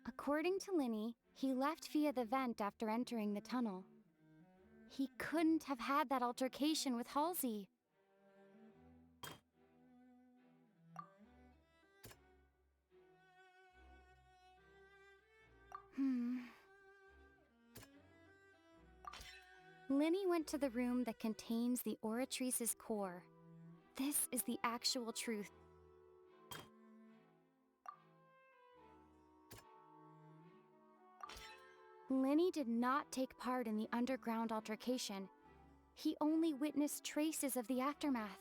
According to Linney, he left via the vent after entering the tunnel. He couldn't have had that altercation with Halsey. Linney went to the room that contains the Oratrice's core. This is the actual truth. Lenny did not take part in the underground altercation. He only witnessed traces of the aftermath.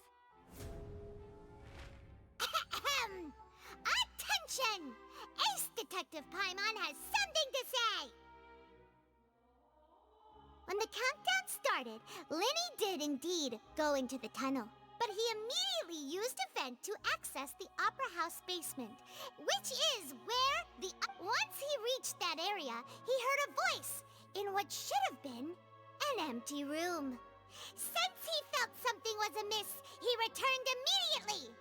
Attention! Ace Detective Paimon has something to say! When the countdown started, Lenny did indeed go into the tunnel. But he immediately used a vent to access the Opera House basement, which is where the... Once he reached that area, he heard a voice in what should have been an empty room. Since he felt something was amiss, he returned immediately.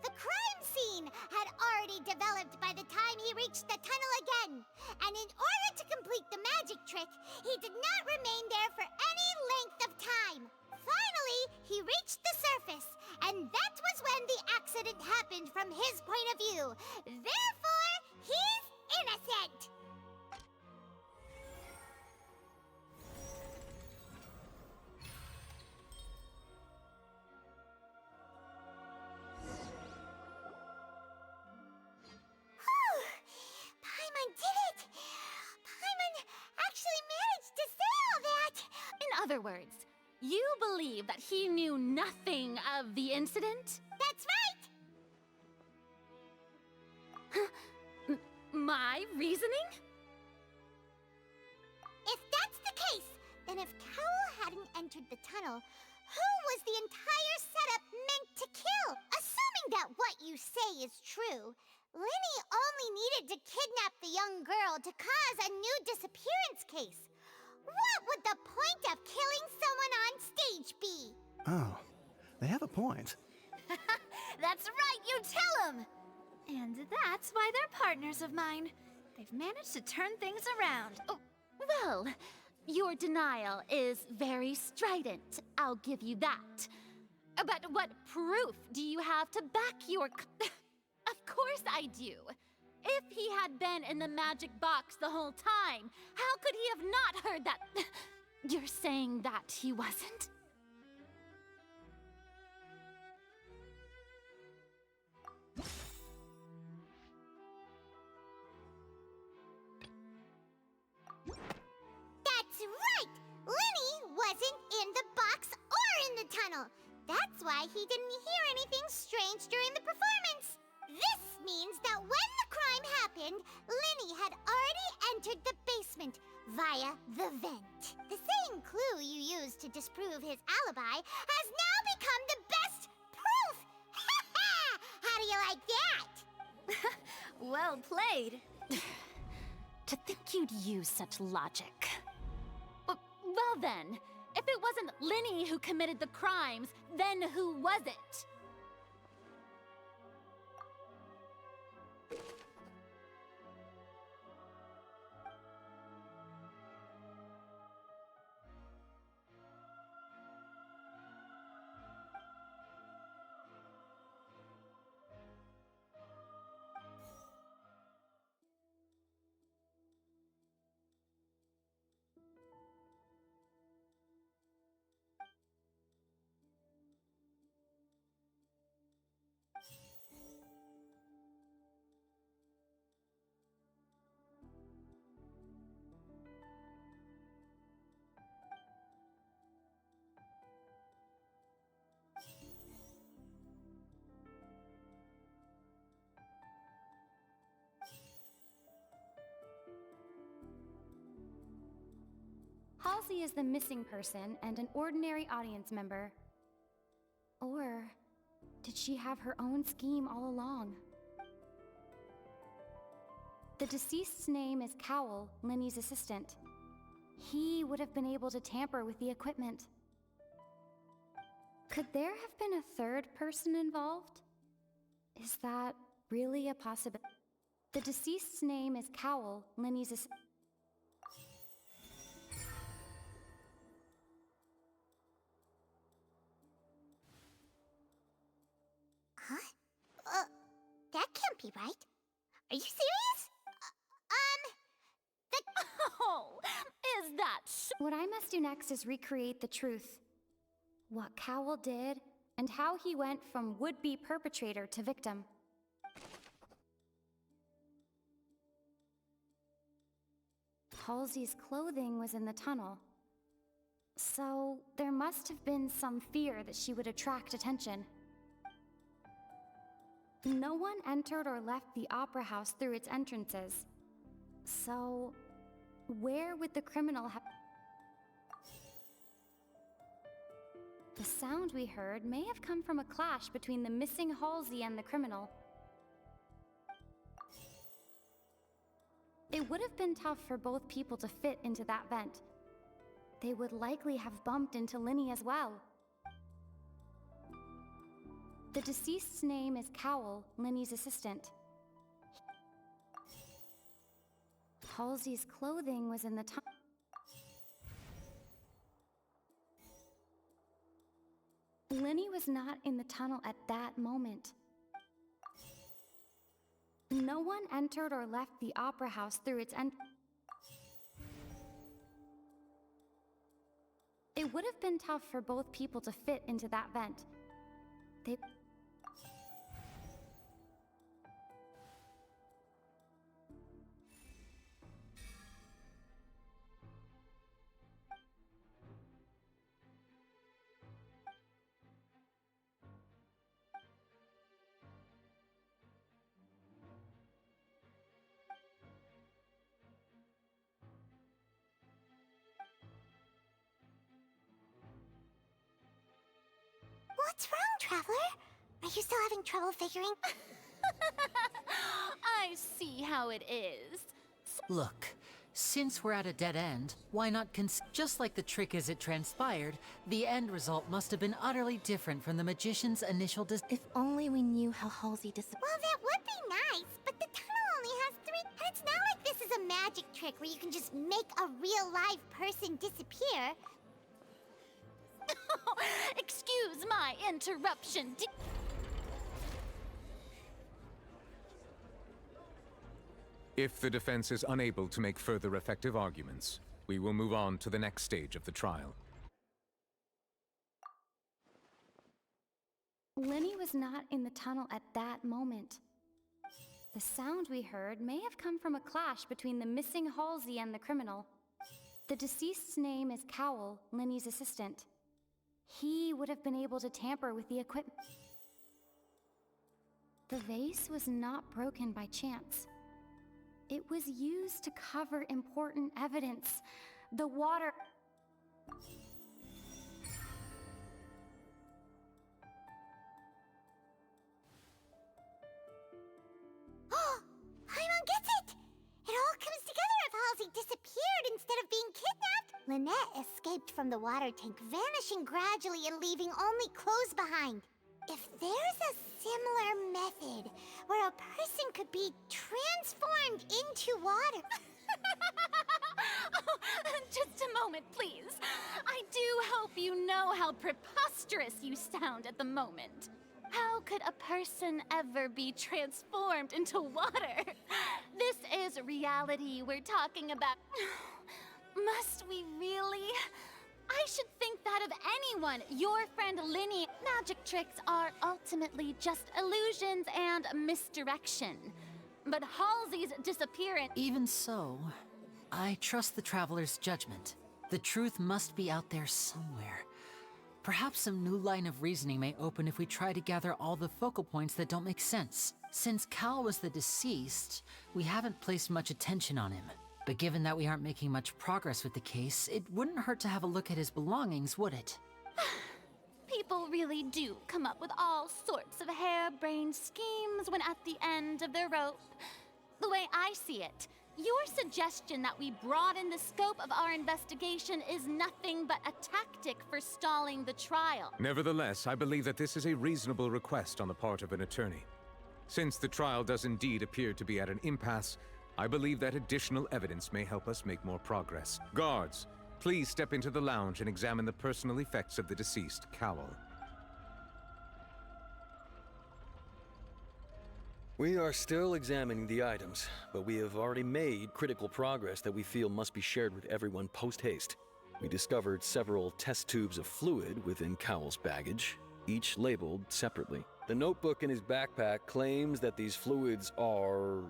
The crime scene had already developed by the time he reached the tunnel again, and in order to complete the magic trick, he did not remain there for any length of time. Finally, he reached the surface, and that was when the accident happened from his point of view. Therefore, he's innocent! Whew! Paimon did it! Paimon actually managed to say all that! In other words, you believe that he knew nothing of the incident? That's right! My reasoning? If that's the case, then if Cowell hadn't entered the tunnel, who was the entire setup meant to kill? Assuming that what you say is true, Lenny only needed to kidnap the young girl to cause a new disappearance case. What would the point of killing someone on stage be? Oh, they have a point. That's right, you tell him! And that's why they're partners of mine. They've managed to turn things around. Oh, well, your denial is very strident, I'll give you that. But what proof do you have to back your... Of course I do. If he had been in the magic box the whole time, how could he have not heard that? You're saying that he wasn't? That's right! Lenny wasn't in the box or in the tunnel. That's why he didn't hear anything strange during the performance. This means that when the crime happened, Lenny had already entered the basement via the vent. The same clue you used to disprove his alibi has now become the best proof! Ha ha! How do you like that? Well played. To think you'd use such logic. Well then, if it wasn't Lenny who committed the crimes, then who was it? Halsey is the missing person and an ordinary audience member. Or did she have her own scheme all along? The deceased's name is Cowell, Lenny's assistant. He would have been able to tamper with the equipment. Could there have been a third person involved? Is that really a possibility? The deceased's name is Cowell, Lenny's assistant. Huh? That can't be right. Are you serious? Oh, is that What I must do next is recreate the truth. What Cowell did, and how he went from would-be perpetrator to victim. Halsey's clothing was in the tunnel. So, there must have been some fear that she would attract attention. No one entered or left the Opera House through its entrances. So, where would the criminal have... The sound we heard may have come from a clash between the missing Halsey and the criminal. It would have been tough for both people to fit into that vent. They would likely have bumped into Linny as well. The deceased's name is Cowell, Linny's assistant. Halsey's clothing was in the tunnel. Linny was not in the tunnel at that moment. No one entered or left the Opera House through its It would have been tough for both people to fit into that vent. What's wrong, Traveler? Are you still having trouble figuring? I see how it is. Look, since we're at a dead end, why not just like the trick as it transpired, the end result must have been utterly different from the magician's initial If only we knew how Halsey disappeared. Well, that would be nice, but the tunnel only has 3... And it's not like this is a magic trick where you can just make a real live person disappear. Excuse my interruption. If the defense is unable to make further effective arguments, we will move on to the next stage of the trial. Linny was not in the tunnel at that moment. The sound we heard may have come from a clash between the missing Halsey and the criminal. The deceased's name is Cowell, Linny's assistant. He would have been able to tamper with the equipment. The vase was not broken by chance. It was used to cover important evidence. The water... Paimon gets it! It all comes together if Halsey disappeared instead of being kidnapped. Lynette escaped from the water tank, vanishing gradually and leaving only clothes behind. If there's a similar method where a person could be transformed into water... Oh, just a moment, please. I do hope you know how preposterous you sound at the moment. How could a person ever be transformed into water? This is reality we're talking about. Must we really? I should think that of anyone. Your friend Linny. Magic tricks are ultimately just illusions and misdirection. But Halsey's disappearance... Even so, I trust the Traveler's judgment. The truth must be out there somewhere. Perhaps some new line of reasoning may open if we try to gather all the focal points that don't make sense. Since Cal was the deceased, we haven't placed much attention on him. But given that we aren't making much progress with the case, it wouldn't hurt to have a look at his belongings, would it? People really do come up with all sorts of harebrained schemes when at the end of their rope. The way I see it, your suggestion that we broaden the scope of our investigation is nothing but a tactic for stalling the trial. Nevertheless, I believe that this is a reasonable request on the part of an attorney. Since the trial does indeed appear to be at an impasse, I believe that additional evidence may help us make more progress. Guards, please step into the lounge and examine the personal effects of the deceased, Cowell. We are still examining the items, but we have already made critical progress that we feel must be shared with everyone post-haste. We discovered several test tubes of fluid within Cowell's baggage, each labeled separately. The notebook in his backpack claims that these fluids are...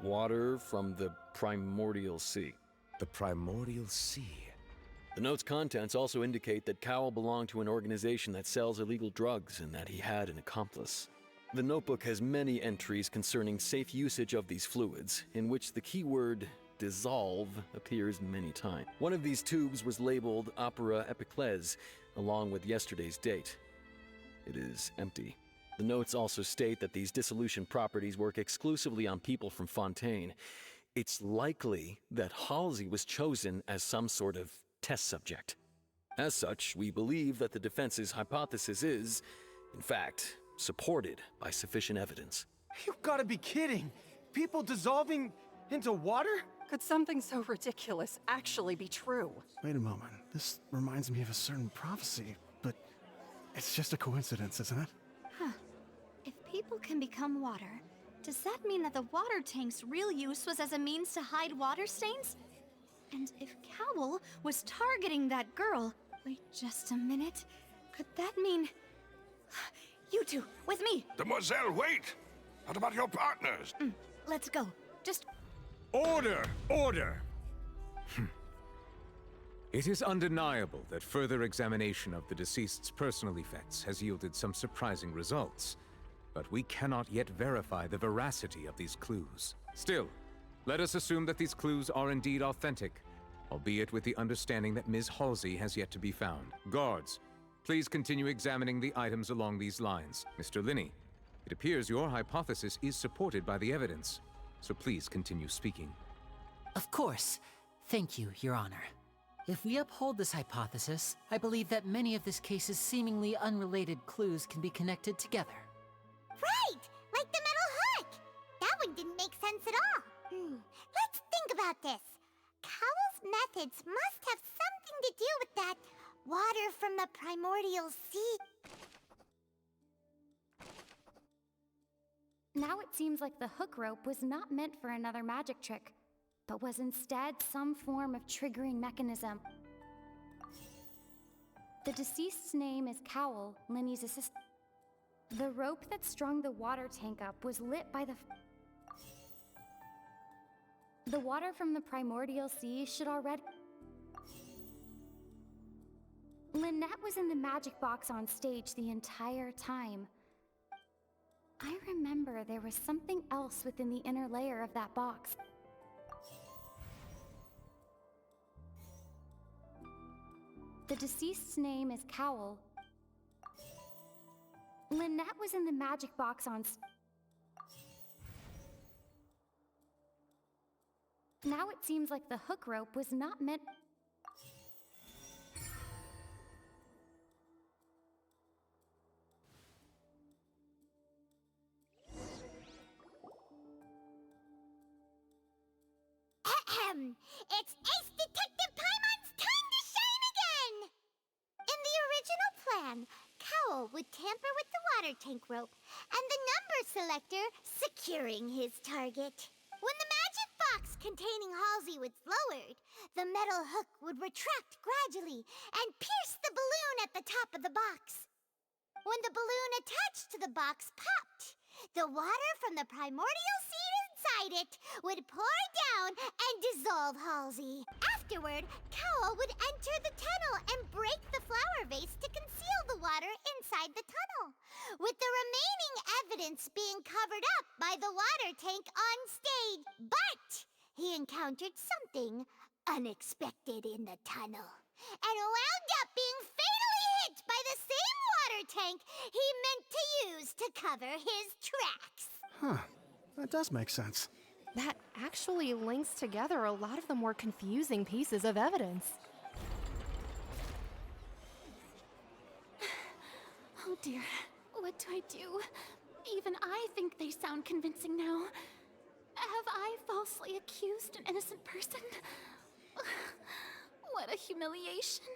Water from the primordial sea. The primordial sea. The note's contents also indicate that Cowell belonged to an organization that sells illegal drugs and that he had an accomplice. The notebook has many entries concerning safe usage of these fluids, in which the keyword dissolve appears many times. One of these tubes was labeled Opera Epiclese, along with yesterday's date. It is empty. The notes also state that these dissolution properties work exclusively on people from Fontaine. It's likely that Halsey was chosen as some sort of test subject. As such, we believe that the defense's hypothesis is, in fact, supported by sufficient evidence. You've got to be kidding! People dissolving into water? Could something so ridiculous actually be true? Wait a moment. This reminds me of a certain prophecy, but it's just a coincidence, isn't it? Huh. If people can become water, does that mean that the water tank's real use was as a means to hide water stains? And if Cowell was targeting that girl... Wait just a minute. Could that mean... You two, with me! Demoiselle, wait! What about your partners? Let's go. Just... Order! Order! It is undeniable that further examination of the deceased's personal effects has yielded some surprising results, but we cannot yet verify the veracity of these clues. Still, let us assume that these clues are indeed authentic, albeit with the understanding that Ms. Halsey has yet to be found. Guards, please continue examining the items along these lines. Mr. Linney, it appears your hypothesis is supported by the evidence, so please continue speaking. Of course. Thank you, Your Honor. If we uphold this hypothesis, I believe that many of this case's seemingly unrelated clues can be connected together. Right! Like the metal hook! That one didn't make sense at all. Let's think about this. Cowell's methods must have something to do with that water from the primordial sea. Now it seems like the hook rope was not meant for another magic trick, but was instead some form of triggering mechanism. The deceased's name is Cowell, Linny's assistant. The rope that strung the water tank up was lit by the water from the primordial sea should already... Lynette was in the magic box on stage the entire time. I remember there was something else within the inner layer of that box. The deceased's name is Cowell. Lynette was in the magic box on stage. Now it seems like the hook rope was not meant... It's Ace Detective Paimon's time to shine again! In the original plan, Cowell would tamper with the water tank rope and the number selector securing his target. When the magic box containing Halsey was lowered, the metal hook would retract gradually and pierce the balloon at the top of the box. When the balloon attached to the box popped, the water from the primordial seed inside it would pour down and dissolve Halsey. Afterward, Cowell would enter the tunnel and break the flower vase to conceal the water inside the tunnel, with the remaining evidence being covered up by the water tank on stage. But he encountered something unexpected in the tunnel and wound up being fatally hit by the same water tank he meant to use to cover his tracks. Huh. That does make sense. That actually links together a lot of the more confusing pieces of evidence. Oh dear, what do I do? Even I think they sound convincing now. Have I falsely accused an innocent person? What a humiliation.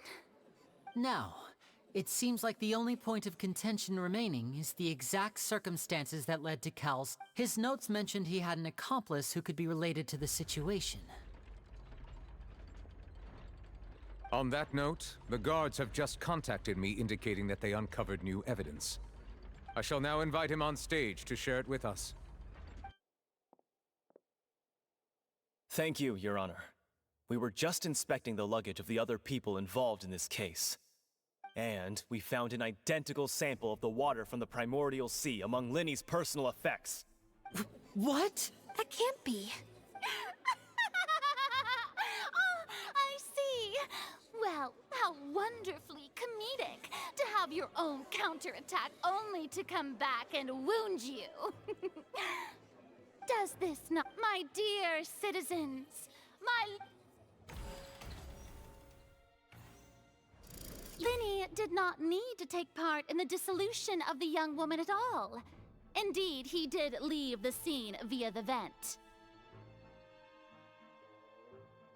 Now, it seems like the only point of contention remaining is the exact circumstances that led to Cal's. His notes mentioned he had an accomplice who could be related to the situation. On that note, the guards have just contacted me indicating that they uncovered new evidence. I shall now invite him on stage to share it with us. Thank you, Your Honor. We were just inspecting the luggage of the other people involved in this case. And we found an identical sample of the water from the primordial sea among Linny's personal effects. What? That can't be. Oh, I see. Well, how wonderfully comedic to have your own counterattack only to come back and wound you. Does this not, my dear citizens, Linny did not need to take part in the dissolution of the young woman at all. Indeed, he did leave the scene via the vent.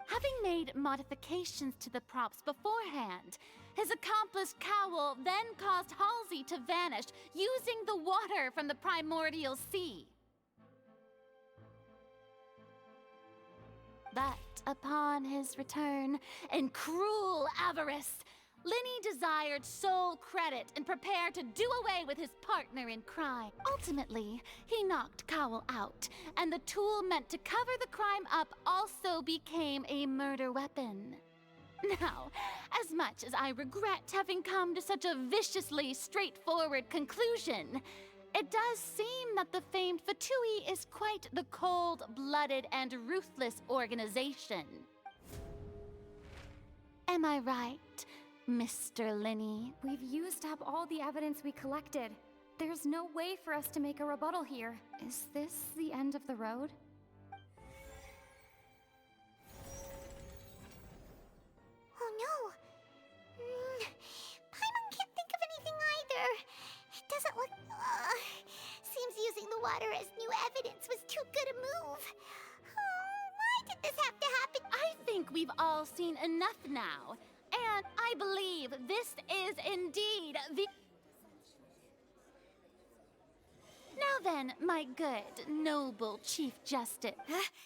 Having made modifications to the props beforehand, his accomplice Cowl then caused Halsey to vanish using the water from the primordial sea. But upon his return, in cruel avarice, Linny desired sole credit and prepared to do away with his partner in crime. Ultimately, he knocked Cowl out, and the tool meant to cover the crime up also became a murder weapon. Now, as much as I regret having come to such a viciously straightforward conclusion, it does seem that the famed Fatui is quite the cold-blooded and ruthless organization. Am I right, Mr. Linny? We've used up all the evidence we collected. There's no way for us to make a rebuttal here. Is this the end of the road? Oh no! Paimon can't think of anything either. It doesn't look... seems using the water as new evidence was too good a move. Why did this have to happen? I think we've all seen enough now. And I believe this is indeed the... Now then, my good, noble Chief Justice.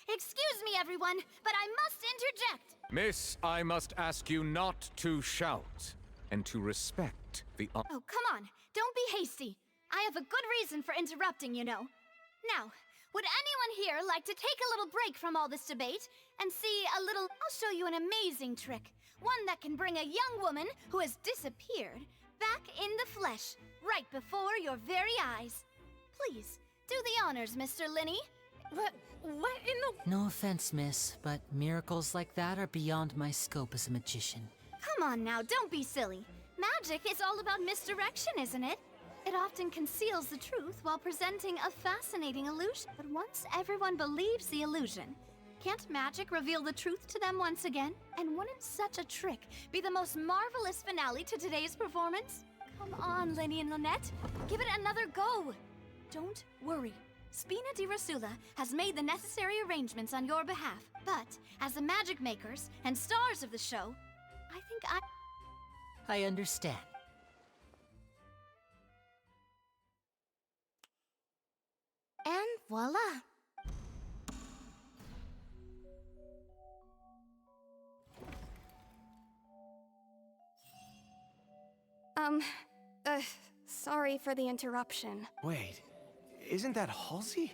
Excuse me, everyone, but I must interject. Miss, I must ask you not to shout and to respect the... Oh, come on. Don't be hasty. I have a good reason for interrupting, you know. Now, would anyone here like to take a little break from all this debate and see a little... I'll show you an amazing trick. One that can bring a young woman who has disappeared back in the flesh, right before your very eyes. Please, do the honors, Mr. Linny. What in the... No offense, miss, but miracles like that are beyond my scope as a magician. Come on now, don't be silly. Magic is all about misdirection, isn't it? It often conceals the truth while presenting a fascinating illusion. But once everyone believes the illusion, can't magic reveal the truth to them once again? And wouldn't such a trick be the most marvelous finale to today's performance? Come on, Linny and Lynette. Give it another go. Don't worry. Spina di Rosula has made the necessary arrangements on your behalf. But as the magic makers and stars of the show, I think I understand. And voila! Sorry for the interruption. Wait, isn't that Halsey?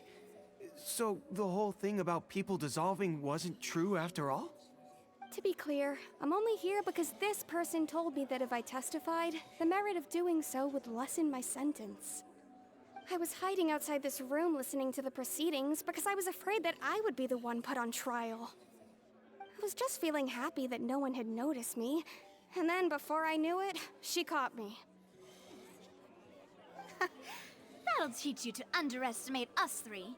So the whole thing about people dissolving wasn't true after all? To be clear, I'm only here because this person told me that if I testified, the merit of doing so would lessen my sentence. I was hiding outside this room listening to the proceedings because I was afraid that I would be the one put on trial. I was just feeling happy that no one had noticed me, and then before I knew it, she caught me. that'll teach you to underestimate us three.